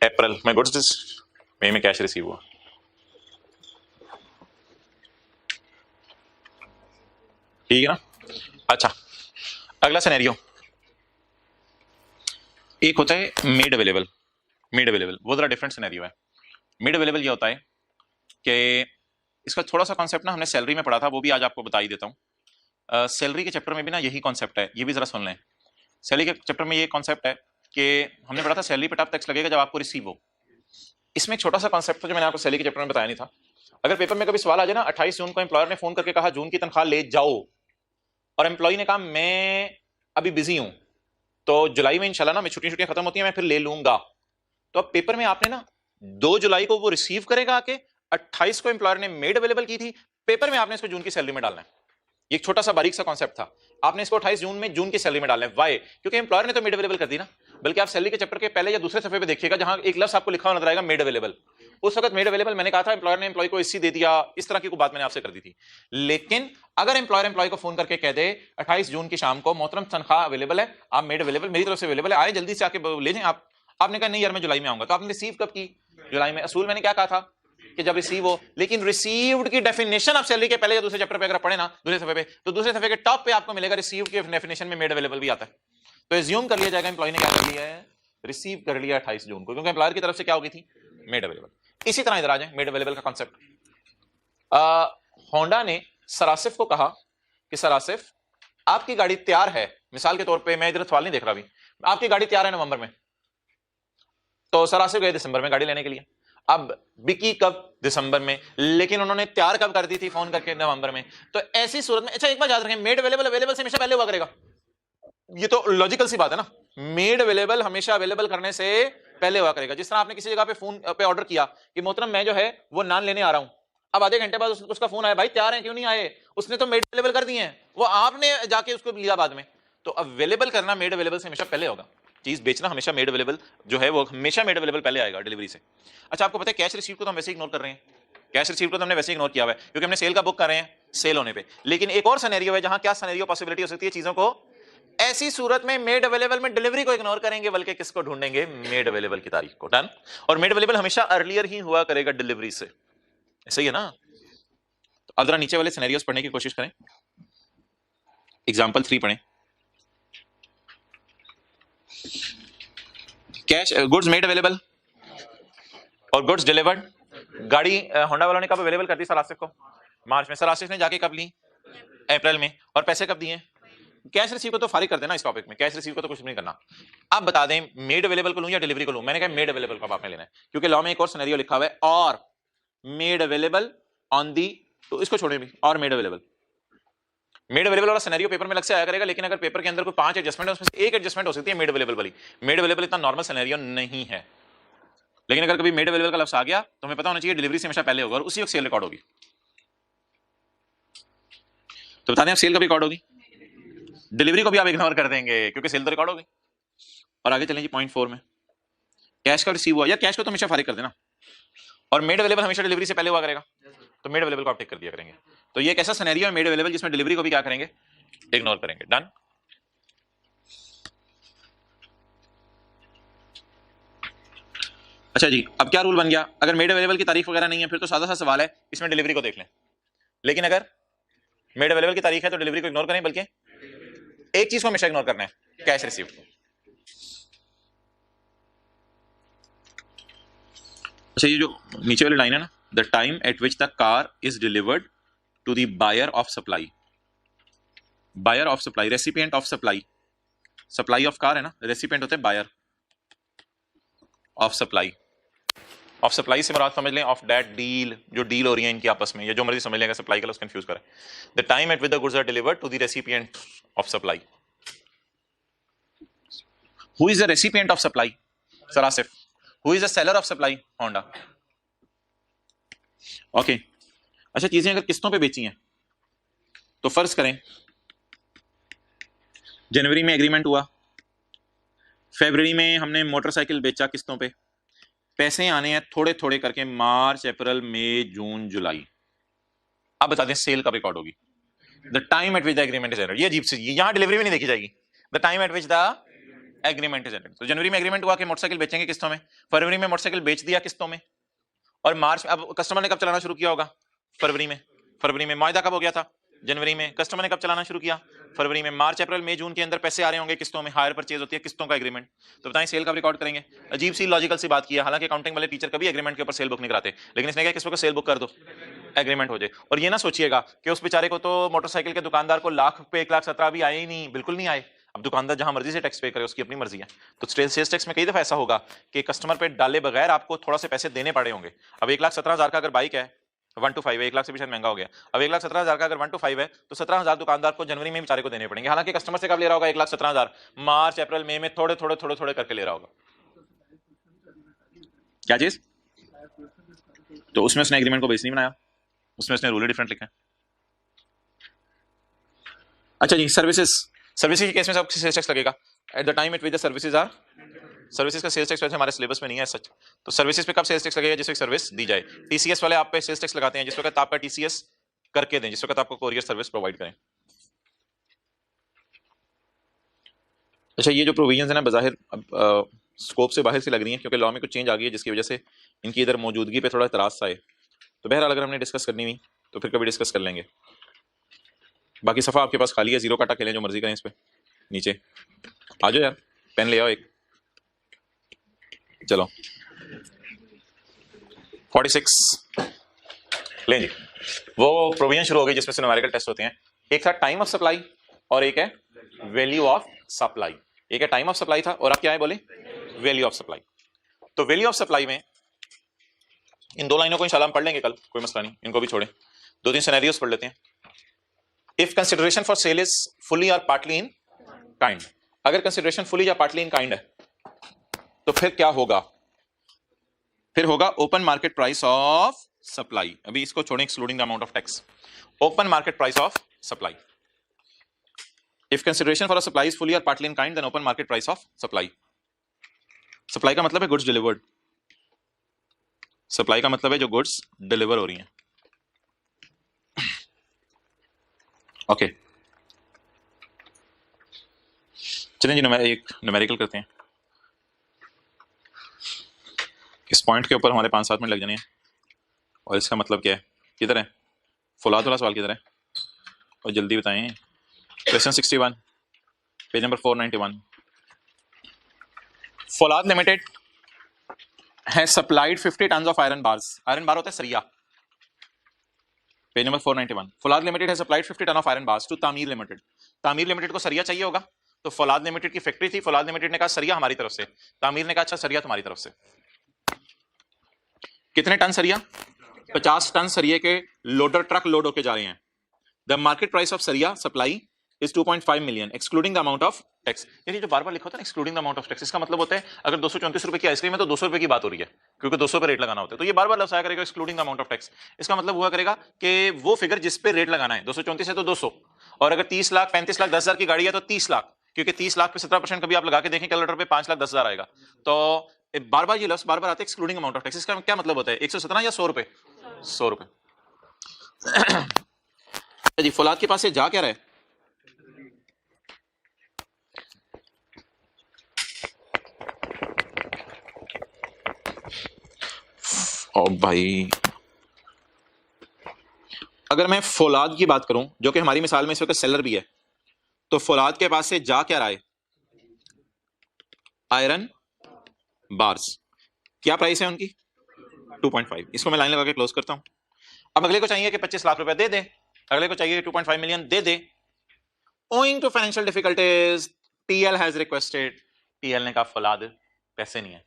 अप्रैल में गुड्स, मई में कैश रिसीव हुआ। ठीक है ना। अच्छा अगला सिनेरियो, एक होता है मेड अवेलेबल। मेड अवेलेबल वो जरा डिफरेंट सिनेरियो है। मेड अवेलेबल ये होता है कि इसका थोड़ा सा कॉन्सेप्ट ना हमने सैलरी में पढ़ा था, वो भी आज आपको बता ही देता हूँ। सैलरी के चैप्टर में भी ना यही कॉन्सेप्ट है, ये भी जरा सुन लें। सैलरी के चैप्टर में ये कॉन्सेप्ट है कि हमने पढ़ा था सैलरी पे टॉप टैक्स लगेगा जब आपको रिसीव हो। इसमें एक छोटा सा कॉन्सेप्ट था जो मैंने आपको सैलरी के चैप्टर में बताया नहीं था। अगर पेपर में कभी सवाल आ जाए ना, 28 जून को एम्प्लॉयर ने फोन करके कहा जून की तनख्वाह ले जाओ, और एम्प्लॉय ने कहा मैं अभी बिजी हूं, तो जुलाई में इंशाल्लाह ना मैं छुट्टियां खत्म होती हैं मैं फिर ले लूंगा, तो अब पेपर में आपने ना 2 जुलाई को वो रिसीव करेगा आके, 28 को एम्प्लॉयर ने मेड अवेलेबल की थी, पेपर में आपने इसको जून की सैलरी में डालना है। ये एक छोटा सा बारीक सा कॉन्सेप्ट था, आपने इसको 28 जून में जून की सैलरी में डालना है। वाई? क्योंकि एम्प्लॉयर ने तो मेड अवेलेबल कर दी ना। बल्कि आप सैलरी के चैप्टर के पहले या दूसरे सफे पे देखिएगा जहां एक लफ्ज आपको लिखा हुआ नजर आएगा मेड अवेलेबल। उस वक्त मेड अवेलेबल मैंने कहा था एम्प्लॉयर ने एम्प्लॉय को एसी दे दिया, इस तरह की कोई बात मैंने आपसे कर दी थी। लेकिन अगर एम्प्लॉयर एम्प्लॉय को फोन करके कह दे 28 जून की शाम को मोहतरम तनख्वाह अवेलेबल है, आप मेड अवेलेबल मेरी तरफ से अवेलेबल है, आए जल्दी से आके ले जाएं आप, आपने कहा नहीं यार मैं जुलाई में आऊंगा, तो आपने रिसीव कब की, जुलाई में। असूल मैंने क्या कहा था कि जब रिसीव हो, लेकिन रिसीव्ड की डेफिनेशन आप सैलरी के पहले या दूसरे चैप्टर पे अगर पढ़े ना दूसरे सफे पे, तो दूसरे सफे के टॉप पे आपको मिलेगा रिसीव्ड की डेफिनेशन में मेड अवेलेबल भी आता है। तो एज्यूम कर लिया जाएगा एम्प्लॉय ने क्या कर लिया है, रिसीव कर लिया 28 जून को, क्योंकि एम्प्लॉयर की तरफ से क्या होगी थी, मेड अवेलेबल। इसी तरह इधर आ जाए मेड अवेलेबल का कॉन्सेप्ट। होंडा ने सरासिफ को कहा कि सरासिफ आपकी गाड़ी तैयार है, मिसाल के तौर पे मैं इधर सवाल नहीं देख रहा अभी, आपकी गाड़ी तैयार है नवंबर में, तो सरासिफ गए दिसंबर में गाड़ी लेने के लिए। अब बिकी कब, दिसंबर में, लेकिन उन्होंने तैयार कब कर दी थी, फोन करके नवंबर में। तो ऐसी सूरत में अच्छा एक बात याद रखें, मेड अवेलेबल अवेलेबल से हमेशा पहले हुआ करेगा, ये तो लॉजिकल सी बात है ना, मेड अवेलेबल हमेशा अवेलेबल करने से पहले हुआ करेगा। जिस तरह आपने किसी जगह पे फोन पे ऑर्डर किया कि मोहतरम मैं जो है वो नान लेने आ रहा हूं, अब आधे घंटे बाद उसका फोन आया भाई तैयार है क्यों नहीं आए, उसने तो मेड अवेलेबल कर दिए हैं, वो आपने जाके उसको लिया बाद में। तो अवेलेबल करना मेड अवेलेबल से हमेशा पहले होगा, चीज बेचना हमेशा मेड अवेलेबल जो है वो हमेशा मेड अवेलेबल पहले आएगा डिलीवरी से। अच्छा आपको पता है कैश रिसीव को तो हम वैसे इग्नोर कर रहे हैं, कैश रिसीव को तो हमने वैसे इग्नोर किया हुआ है क्योंकि हमने सेल का बुक कर रहे हैं सेल होने पे। लेकिन एक और सिनेरियो है जहां क्या सिनेरियो पॉसिबिलिटी हो सकती है चीजों को, ऐसी सूरत में मेड अवेलेबल में डिलीवरी को इग्नोर करेंगे, बल्कि किसको ढूंढेंगे, मेड अवेलेबल की तारीख को। डन। और मेड अवेलेबल हमेशा अर्लियर ही हुआ करेगा डिलीवरी से, सही है ना। तो अब जरा नीचे वाले सिनेरियोस पढ़ने की कोशिश करें। एग्जांपल 3 पढ़ें। कैश गुड्स मेड अवेलेबल और गुड्स डिलीवर्ड। गाड़ी होंडा वालों ने कब अवेलेबल कर दी सर आसिफ को? मार्च में। सर आसिफ ने जाके कब ली? अप्रैल में। और पैसे कब दिए? कैश रिसीव को तो फारिग कर देना इस टॉपिक में, कैश रिसीव को तो कुछ नहीं करना। आप बता दें मेड अवेलेबल को लूं या डिलीवरी को लूं? मैंने कहा मेड अवेलेबल को आपने लेना है, क्योंकि लॉ में एक और सिनेरियो लिखा हुआ है और मेड अवेलेबल ऑन दी, तो इसको छोड़े भी, और मेड अवेलेबल। मेड अवेलेबल वाला सिनेरियो पेपर में अलग से आया करेगा, लेकिन अगर पेपर के अंदर कोई 5 एडजस्टमेंट है उसमें से एक एडजस्टमेंट हो सकती है मेड अवेलेबल वाली। मेड अवेलेबल इतना नॉर्मल सिनेरियो नहीं है, लेकिन अगर कभी मेड अवेलेबल का लफ्ज आ गया तो हमें पता होना चाहिए डिलीवरी से हमेशा पहले होगा और उसी वक्त सेल रिकॉर्ड होगी। तो बता दें आप सेल कब रिकॉर्ड होगी? डिलीवरी को भी आप इग्नोर कर देंगे क्योंकि सेल तो रिकॉर्ड हो गई। और आगे चलें जी पॉइंट 4 में, कैश का रिसीव हुआ, या कैश को तो हमेशा फारिग कर देना, और मेड अवेलेबल हमेशा डिलीवरी से पहले हुआ करेगा, तो मेड अवेलेबल को आप टिक कर दिया करेंगे। तो ये एक ऐसा सिनेरियो है मेड अवेलेबल जिसमें डिलीवरी को भी क्या करेंगे? इग्नोर करेंगे। डन। अच्छा जी, अब क्या रूल बन गया? अगर मेड अवेलेबल की तारीख वगैरह नहीं है फिर तो सादा सा सवाल है इसमें डिलीवरी को देख लें, लेकिन अगर मेड अवेलेबल की तारीख है तो डिलीवरी को इग्नोर करें, बल्कि एक चीज को हमेशा इग्नोर करना है, कैश रिसीव। अच्छा, ये जो नीचे वाली लाइन है ना, the time at which the car is delivered to the buyer of supply. Buyer of supply, recipient of supply, supply of car है ना, रेसिपिएंट होते हैं buyer of supply. Of supply से मुराद समझ लें ऑफ दैट डील, जो deal हो रही है इनकी आपस में, या जो मर्जी समझ लेंगे, सप्लाई का लफ्ज़ कंफ्यूज करें। The time at which the goods are delivered to the recipient of supply. Who is the recipient of supply? Sir Asif. Who is the seller of supply? Honda. Okay. अच्छा, चीजें अगर किस्तों पे बेची हैं तो फर्ज करें जनवरी में एग्रीमेंट हुआ, फरवरी में हमने मोटरसाइकिल बेचा किस्तों पे, पैसे आने हैं थोड़े थोड़े करके मार्च अप्रैल मई जून जुलाई। अब बता दें सेल कब रिकॉर्ड होगी? The time at which the agreement is entered. ये अजीब सी, यहां डिलीवरी में नहीं देखी जाएगी। The time at which the agreement is entered. तो जनवरी में एग्रीमेंट हुआ कि मोटरसाइकिल बेचेंगे किस्तों में, फरवरी में मोटरसाइकिल बेच दिया किस्तों में, और मार्च, अब कस्टमर ने कब चलाना शुरू किया होगा? फरवरी में। फरवरी में मुआहदा कब हो गया था? जनवरी में। कस्टमर ने कब चलाना शुरू किया? फरवरी में। मार्च अप्रैल मई जून के अंदर पैसे आ रहे होंगे किस्तों में, हायर परचेज होती है किस्तों का एग्रीमेंट। तो बताएं सेल कब रिकॉर्ड करेंगे? अजीब सी लॉजिकल सी बात की है, हालांकि अकाउंटिंग वाले टीचर कभी एग्रीमेंट के ऊपर सेल बुक नहीं कराते, लेकिन इसने कहा किस वक्त सेल बुक कर दो, एग्रीमेंट हो जाए। और ये ना सोचिएगा कि उस बेचारे को तो मोटरसाइकिल के दुकानदार को लाख पे 1,17,000 भी आए ही नहीं, बिल्कुल नहीं आए। अब दुकानदार जहां मर्जी से टैक्स पे करे, उसकी अपनी मर्जी है। तो सेल्स टैक्स में कई दफा ऐसा होगा कि कस्टमर पे डाले बगैर आपको थोड़ा से पैसे देने पड़े होंगे। अब 1,17,000 का अगर बाइक है 1 to 5 है, 1 लाख से भी शायद महंगा हो गया। अब 1,17,000 का अगर 1 to 5 है तो 17,000 दुकानदार को जनवरी में बेचारे को देने पड़ेंगे, हालांकि कस्टमर से कब ले रहा होगा 1,17,000? मार्च अप्रैल मई में थोड़े थोड़े थोड़े थोड़े करके ले रहा होगा। क्या चीज? तो उसमें उसने एग्रीमेंट को बेस नहीं बनाया, उसमें उसने रूल डिफरेंट लिखा है। अच्छा जी, सर्विसेज। सर्विसेज के केस में सबसे सेल्स टैक्स लगेगा at the time at which the services are. Services का सेल्स टैक्स वैसे हमारे सिलेबस में नहीं है सच, तो सर्विसेज पे कब सेल्स टैक्स लगेगा? जिस वक्त सर्विस दी जाए। टीसीएस वाले आप पे सेल्स टैक्स लगाते हैं जिस वक्त आपका टीसीएस करके दें, जिस वक्त आपको कोरियर सर्विस प्रोवाइड करें। अच्छा, ये जो प्रोविजंस है ना बाहिर अब स्कोप से बाहर से लग रही हैं, क्योंकि लॉ में कुछ चेंज आ गई है जिसकी वजह से इनकी इधर मौजूदगी पे थोड़ा इतराज सा है। तो बहरहाल अगर हमने डिस्कस करनी हुई तो फिर कभी डिस्कस कर लेंगे। बाकी सफ़ा आपके पास खाली है, जीरो काटा खेलें जो मर्जी करें इस पर। नीचे आ जाओ यार, पेन ले आओ एक। चलो 46 लें जी। वो प्रोविजन शुरू हो गई जिसमें से न्यूमेरिकल टेस्ट होते हैं। एक था टाइम ऑफ सप्लाई और एक है वैल्यू ऑफ सप्लाई। एक है टाइम ऑफ सप्लाई था और अब क्या है बोले? Value of supply. तो वैल्यू ऑफ सप्लाई में इन दो लाइनों को इंशाल्लाह हम पढ़ लेंगे कल, कोई मसला नहीं, इनको भी छोड़ें। 2-3 सिनेरियोस पढ़ लेते हैं। If consideration for sale is fully or partly in kind, अगर कंसिडरेशन फुली या पार्टली इन काइंड है तो फिर क्या होगा? फिर होगा open market price of supply. अभी इसको छोड़ें, excluding the amount of tax. Open market price of supply. If consideration for a supply is fully or partly in kind then open market price of supply. Supply का मतलब है goods delivered. Supply का मतलब है जो goods deliver हो रही हैं। ओके चलें जी, एक न्यूमेरिकल करते हैं। इस पॉइंट के ऊपर हमारे 5-7 मिनट लग जाने हैं। और इसका मतलब क्या है? किधर है फौलाद वाला सवाल, किधर है? और जल्दी बताएं। Question 61 page number 491। Faulad limited है supplied 50 ton of iron bars. Iron bar होता है सरिया। Page number 491। फौलाद लिमिटेड है supplied 50 ton of iron bars to Tameer limited. Tameer limited को सरिया चाहिए होगा, तो फौलाद लिमिटेड की फैक्ट्री थी, फौलाद लिमिटेड ने कहा सरिया हमारी तरफ से, तामीर ने कहा अच्छा सरिया तुम्हारी तरफ से। कितने टन सरिया? 50 टन सरिये के लोडर ट्रक लोड होके जा रहे हैं। द मार्केट प्राइस ऑफ सरिया supply is 2.5 million excluding the amount of tax. ये जो बार बार लिखा होता है ना excluding the amount of tax, इसका मतलब होता है अगर 234 रुपए की आइसक्रीम है तो 200 रुपए की बात हो रही है, क्योंकि 200 पे रेट लगाना होता है, तो ये बार बार लफ्ज़ आया करेगा excluding the amount of tax. इसका मतलब हुआ करेगा कि वो फिगर जिस पे रेट लगाना है 234 है तो 200, और अगर 30 लाख 35 लाख 10,000 की गाड़ी है तो 30 लाख, क्योंकि 30 लाख पे 17% कभी आप लगा के देखें कैलकुलेटर पे 5 लाख 10,000 आएगा। तो बार बार ये लफ्ज़ बार बार आते हैं एक्सक्लूडिंग अमाउंट ऑफ टैक्स। इसका क्या मतलब होता है 117 या 100 रुपए? 100 रुपए। जी फौलाद के पास से जा क्या रहा है? ओ भाई, अगर मैं फौलाद की बात करूं जो कि हमारी मिसाल में इस वक्त सेलर भी है, तो फौलाद के पास से जा क्या रहा है? Iron bars. क्या प्राइस है उनकी? 2.5। इसको मैं लाइन लगा के क्लोज करता हूं। अब अगले को चाहिए कि 25 लाख रुपए दे दे, अगले को चाहिए 2.5 मिलियन दे दे। Owing to financial difficulties TL has requested. TL ने कहा फौलाद पैसे नहीं है।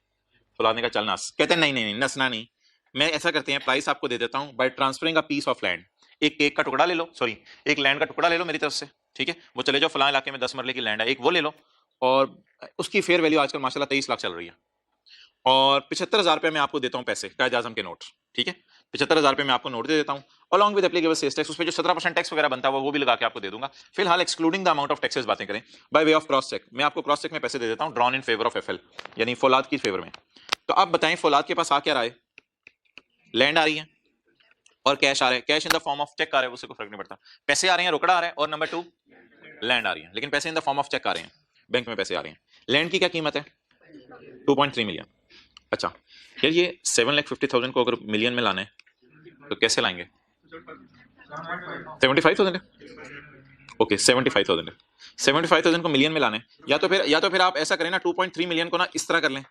फौलाद ने कहा चल नस। कहते हैं नहीं नहीं नहीं नसना नहीं, मैं ऐसा करते हैं प्राइस आपको दे देता हूं by transferring a piece of land. एक केक का टुकड़ा ले लो, सॉरी एक लैंड का टुकड़ा ले लो मेरी तरफ से, ठीक है, वो चले जाओ फलां इलाके में 10 मरले की लैंड है, एक वो ले लो, और उसकी फेयर वैल्यू आजकल माशाल्लाह 23 लाख चल रही है, और 75,000 रुपये मैं आपको देता हूं पैसे कायद आजम के नोट, ठीक है, 75,000 रुपये मैं आपको नोट दे देता हूं, along with applicable sales tax, उस पर जो 17% टैक्स वगैरह बनता है वो भी लगा के आपको दे दूंगा। फिलहाल excluding the amount of taxes बातें करें, by way of cross cheque मैं आपको क्रॉस चेक में पैसे दे देता हूं, drawn in favour of FL, यानी फौलाद की फेवर में। तो आप बताएं फौलाद के पास आ क्या रहा है? लैंड आ रही है और कैश आ रहा है, cash in the form of cheque आ रहा है, उससे कोई फर्क नहीं पड़ता, पैसे आ रहे हैं रोकड़ा आ रहा है, और नंबर 2 लैंड आ रही है, लेकिन पैसे in the form of cheque आ रहे हैं, बैंक में पैसे आ रहे हैं। लैंड की क्या कीमत है? 2.3 मिलियन। अच्छा यार ये 7,50,000 को अगर मिलियन में लाना है तो कैसे लाएंगे? 75,000 है, ओके 75,000 है, 75,000 को मिलियन में लाना है, या तो फिर आप ऐसा करें ना 2.3 मिलियन को ना इस तरह कर लें,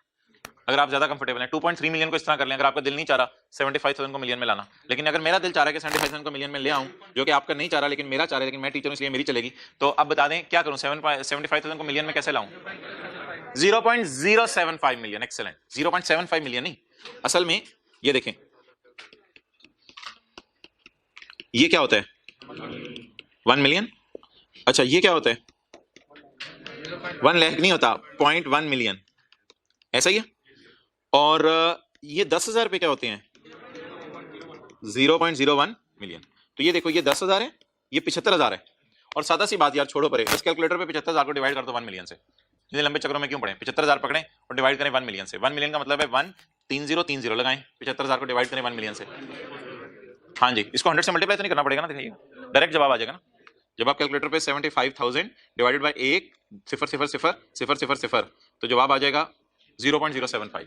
अगर आप ज्यादा कंफर्टेबल हैं 2.3 मिलियन को इस तरह कर लें, अगर आपका दिल नहीं चाह रहा 75,000 को मिलियन में लाना, लेकिन अगर मेरा दिल चाह रहा है कि 75,000 को मिलियन में ले आऊं, जो कि आपका नहीं चाह रहा लेकिन मेरा चाह रहा है, लेकिन मैं टीचर हूं इसलिए मेरी चलेगी, तो अब बता दें क्या करूं? 75,000 को मिलियन में कैसे लाऊं? 0.075 मिलियन। एक्सेलेंट, 0.75 मिलियन नहीं, असल में ये देखें ये क्या होता है? 1 मिलियन। अच्छा ये क्या होता है? 1 लाख नहीं होता, 0.1 मिलियन, ऐसा ही है। और ये 10,000 रुपए क्या होते हैं? 0.01 मिलियन। तो ये देखो ये 10,000 है, ये 75,000 है, और सादा सी बात यार छोड़ो परे, बस कैलकुलेटर पे 75,000 को डिवाइड कर दो 1 मिलियन से, इतने लंबे चक्रों में क्यों पड़े? 75,000 पकड़ें और डिवाइड करें 1 मिलियन से। 1 मिलियन का मतलब है 13030 लगाएं, 75,000 को डिवाइड करें 1 मिलियन से। हाँ जी, इसको 100 से मल्टीप्लाई तो नहीं करना पड़ेगा ना, दिखाइए डायरेक्ट जवाब आ जाएगा ना। जब आप कैलकुलेटर पे 75,000 डिवाइडेड बाय 1 0 0 0 0 0 0 तो जवाब आ जाएगा 0.075।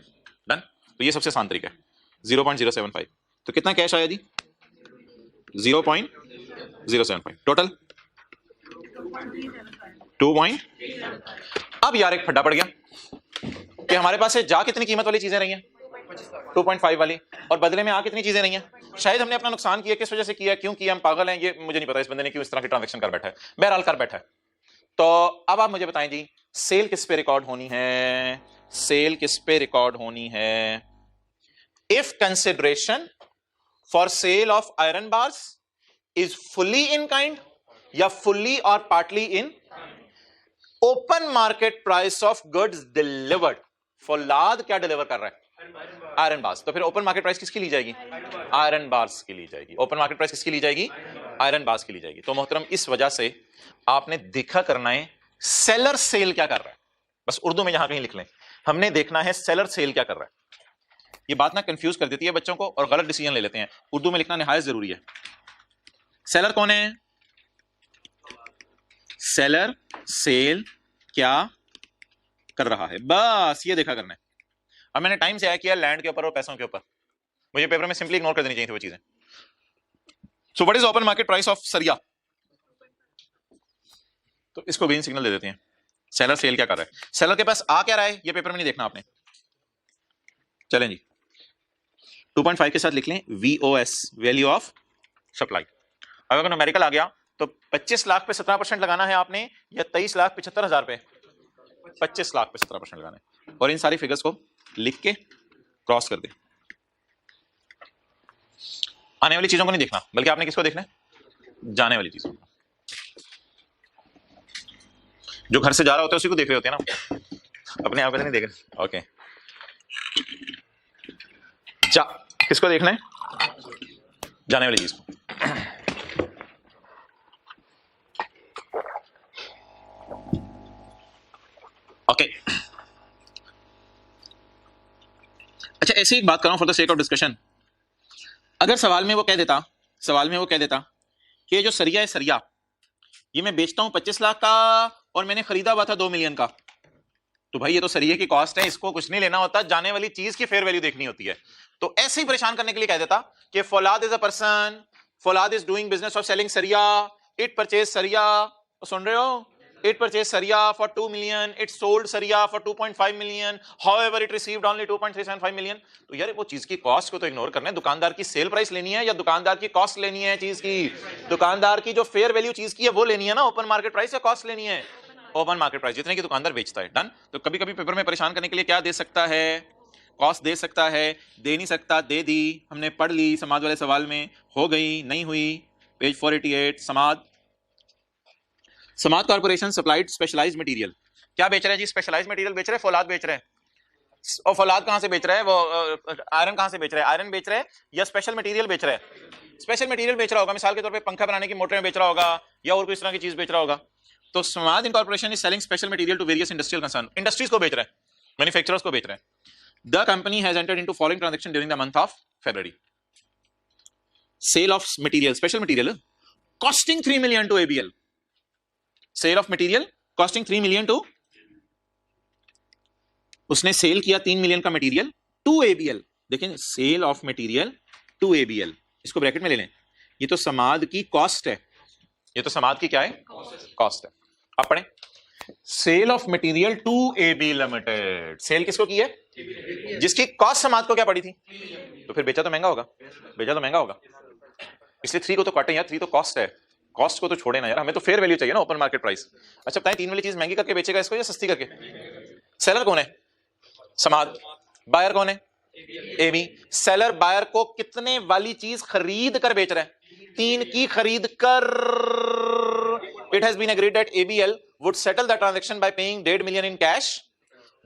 डन। तो ये सबसे आसान तरीका है 0.075। तो कितना कैश आया जी? 0.075। टोटल 2. अब यार एक फड्डा पड़ गया कि हमारे पास से जा कितनी कीमत वाली चीजें रही हैं? 2.5 वाली, और बदले में आ कितनी चीजें रही हैं? शायद हमने अपना नुकसान किया, किस वजह से किया, क्यों किया, हम पागल हैं, ये मुझे नहीं पता इस बंदे ने क्यों इस तरह की ट्रांजैक्शन कर बैठा है, बहरहाल कर बैठा है। तो अब आप मुझे बताएं जी सेल किस पे रिकॉर्ड होनी है? सेल किस पे रिकॉर्ड होनी है? If consideration for sale of iron bars is fully in kind या fully or partly in open market price of goods delivered. फौलाद क्या डिलीवर कर रहा है? Iron bars. तो फिर ओपन मार्केट प्राइस किसकी ली जाएगी? आयरन बार्स की ली जाएगी। ओपन मार्केट प्राइस किसकी ली जाएगी? आयरन बार्स की ली जाएगी। तो मोहतरम इस वजह से आपने देखा करना है सेलर सेल क्या कर रहा है, बस उर्दू में यहां कहीं लिख लें, हमने देखना है सेलर सेल क्या कर रहा है। ये बात ना कंफ्यूज कर देती है बच्चों को और गलत डिसीजन ले लेते हैं। उर्दू में लिखना निहायत जरूरी है। सेलर कौन है? सेलर सेल क्या कर रहा है, बस ये देखा करना है। अब मैंने टाइम से आया किया लैंड के ऊपर और पैसों के ऊपर, मुझे पेपर में सिंपली इग्नोर कर देनी चाहिए थी वो चीजें। So what is open market price of सरिया? तो इसको ग्रीन सिग्नल दे देते हैं। सेलर सेल क्या कर रहा है, सेलर के पास आ क्या रहा है, ये पेपर में नहीं देखना आपने। चलें जी 2.5 के साथ लिख लें VOS, वैल्यू ऑफ सप्लाई। अगर न्यूमेरिकल आ गया तो 25 लाख पे 17% लगाना है आपने, या 23,75,000 पे 25 लाख पे 17% लगाना है। और इन सारी फिगर्स को लिख के क्रॉस कर दे। आने वाली चीजों को नहीं देखना, बल्कि आपने किसको देखना है, जाने वाली चीजों को। जो घर से जा रहा होता है उसी को देख रहे होते हैं ना, अपने आप को नहीं देख रहे। ओके जा, किसको देखना है, जाने वाली चीज को। ओके अच्छा, ऐसे एक बात कर रहा हूं for the sake of discussion. अगर सवाल में वो कह देता कि ये जो सरिया है, सरिया ये मैं बेचता हूं 25 लाख का और मैंने खरीदा हुआ था 2 मिलियन का, तो भाई ये तो सरिये की कॉस्ट है, इसको कुछ नहीं लेना होता, जाने वाली चीज की फेयर वैल्यू देखनी होती है। तो ऐसे ही परेशान करने के लिए कह देता कि फौलाद इज अ पर्सन, फौलाद is doing business of selling सरिया, इट परचेज सरिया, सुन रहे हो, it purchased Saria for 2 million, it sold Saria for 2.5 million, however it received only 2.375 million। तो यार वो चीज की कॉस्ट को तो इग्नोर करना है, दुकानदार की सेल प्राइस लेनी है या दुकानदार की कॉस्ट लेनी है चीज की, दुकानदार की जो फेयर वैल्यू चीज की है वो लेनी है ना, ओपन मार्केट प्राइस या कॉस्ट लेनी है, ओपन मार्केट प्राइस जितने की दुकानदार बेचता है। डन। तो कभी कभी पेपर में परेशान करने के लिए क्या दे सकता है, कॉस्ट दे सकता है, दे नहीं सकता दे दी, हमने पढ़ ली समाज वाले सवाल में, हो गई नहीं हुई, पेज 488 समाज कॉर्पोरेशन सप्लाइड स्पेशलाइज्ड मटेरियल। क्या बेच रहे हैं जी, स्पेशलाइज्ड मटेरियल बेच रहे हैं, फौलाद बेच रहे हैं। और फौलाद कहां से बेच रहा है, वो आयरन कहां से बेच रहा है, आयरन बेच रहे हैं या स्पेशल मटेरियल बेच रहा है, स्पेशल मटेरियल बेच रहा होगा, मिसाल के तौर पे पंखा बनाने की मोटरें बेच रहा होगा या और कोई इस तरह की चीज बेच रहा होगा। तो Samaj incorporation is selling special material to various industrial concern, industries को बेच रहा है, मैन्युफैक्चरर्स को बेच रहे हैं। The company has entered into following transaction during the month of February. Sale of material, special material costing 3 million to ABL, sale of material costing 3 million to, उसने sale किया 3 मिलियन का मटेरियल टू ABL। देखें, sale of material to ABL, इसको bracket में ले लें, ये तो समाद की कॉस्ट है, ये तो समाद की क्या है, कॉस्ट है। अब पढ़ें, sale of material to AB limited, sale किसको की है, जिसकी कॉस्ट समाद को क्या पड़ी थी, तो फिर बेचा तो महंगा होगा, बेचा तो महंगा होगा, इसलिए 3 को तो काटें यार, 3 तो कॉस्ट है, कॉस्ट को तो छोड़े ना यार, हमें तो फेयर वैल्यू चाहिए ना, ओपन मार्केट प्राइस। अच्छा बताएं, 3 वाली चीज महंगी करके बेचेगा इसको या सस्ती करके, सेलर कौन है, समाद, बायर कौन है, AB। सेलर बायर को कितने वाली चीज खरीद कर बेच रहा है, 3 की खरीद कर। It has been agreed that ABL would settle the transaction by paying 1.5 million in cash,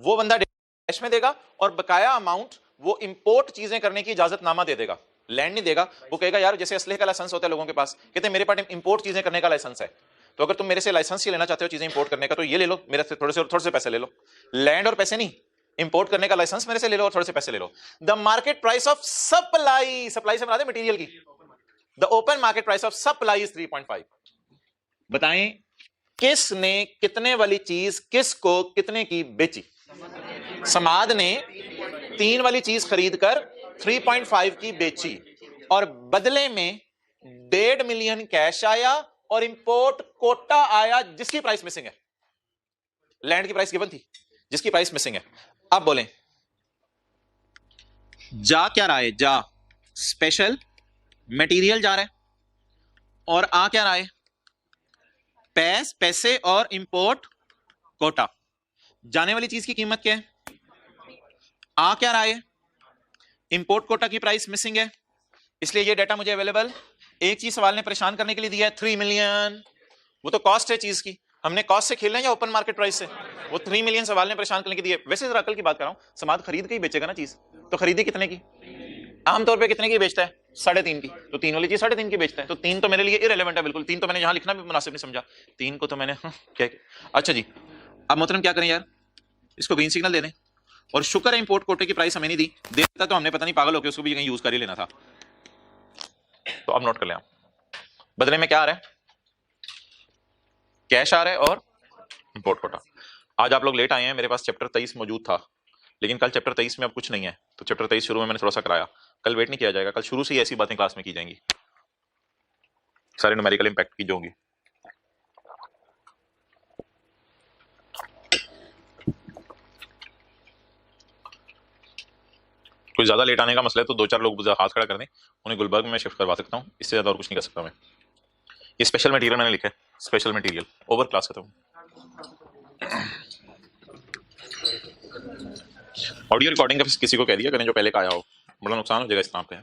वो बंदा कैश में देगा और बकाया अमाउंट वो इंपोर्ट चीजें करने की इजाजतनामा दे देगा, लैंड नहीं देगा। वो कहेगा यार जैसे असलहे का लाइसेंस होता है लोगों के पास, कहते हैं मेरे पास इंपोर्ट चीजें करने का लाइसेंस है, तो अगर तुम मेरे से लाइसेंस ही लेना चाहते हो चीजें इंपोर्ट करने का, तो ये ले लो मेरे से, थोड़े से पैसे ले लो, लैंड और पैसे नहीं, इंपोर्ट करने का लाइसेंस मेरे से ले लो और थोड़े से पैसे ले लो। The market price of supply, supply से बना दे मटेरियल की, the open market price of supply is 3.5। बताएं किसने कितने वाली चीज किसको कितने की बेची, समाद ने 3 वाली चीज खरीद कर 3.5 की बेची और बदले में 1.5 मिलियन कैश आया और इंपोर्ट कोटा आया जिसकी प्राइस मिसिंग है, लैंड की प्राइस गिवन थी जिसकी प्राइस मिसिंग है। अब बोलें जा क्या रहा है, जा स्पेशल मटेरियल जा रहा है और आ क्या रहा है, पैसे और इंपोर्ट कोटा। जाने वाली चीज की कीमत क्या है, आ क्या रहा है, इंपोर्ट कोटा की प्राइस मिसिंग है, इसलिए ये डाटा मुझे अवेलेबल। एक चीज सवाल ने परेशान करने के लिए दिया है 3 मिलियन, वो तो कॉस्ट है चीज की, हमने कॉस्ट से खेलना है या ओपन मार्केट प्राइस से, वो 3 मिलियन सवाल ने परेशान करने के लिए। वैसे जरा अकल की बात कर रहा हूं, समाज खरीद के ही बेचेगा ना चीज, तो खरीदी कितने की, आमतौर पे कितने की बेचता है, 3.5 की, तो 3 वाली चीज 3.5 की बेचता है, तो 3 तो मेरे लिए इरेलेवेंट है बिल्कुल, 3 तो मैंने यहां लिखना भी मुनासिब नहीं समझा, 3 को तो मैंने क्या। अच्छा जी, अब मोहतरम क्या करें यार, इसको ग्रीन सिग्नल दे दें, और शुक्र है इंपोर्ट कोटे की प्राइस हमें नहीं दी, देता तो हमने पता नहीं पागल होकर उसको भी कहीं यूज कर ही लेना था। तो अब नोट कर लें, बदले में क्या आ रहा है, कैश आ रहा है और इंपोर्ट कोटा। आज आप लोग लेट आए हैं, मेरे पास चैप्टर 23 मौजूद था, लेकिन कल चैप्टर 23 में अब कुछ नहीं है, तो चैप्टर 23 शुरू में मैंने थोड़ा सा कराया, कल वेट नहीं किया जाएगा, कल शुरू से ही ऐसी बातें क्लास में की जाएंगी, सारे न्यूमेरिकल इंपैक्ट की जो होंगी। कोई ज़्यादा लेट आने का मसला है तो 2-4 लोग हाथ खड़ा कर दें, उन्हें गुलबर्ग में शिफ्ट करवा सकता हूँ, इससे ज़्यादा और कुछ नहीं कर सकता मैं। ये स्पेशल मटेरियल मैंने लिखा है, स्पेशल मटेरियल ओवर क्लास खत्म। ऑडियो रिकॉर्डिंग का किसी को कह दिया करें जो पहले का आया हो, बड़ा नुकसान हो जाएगा इस काम पे।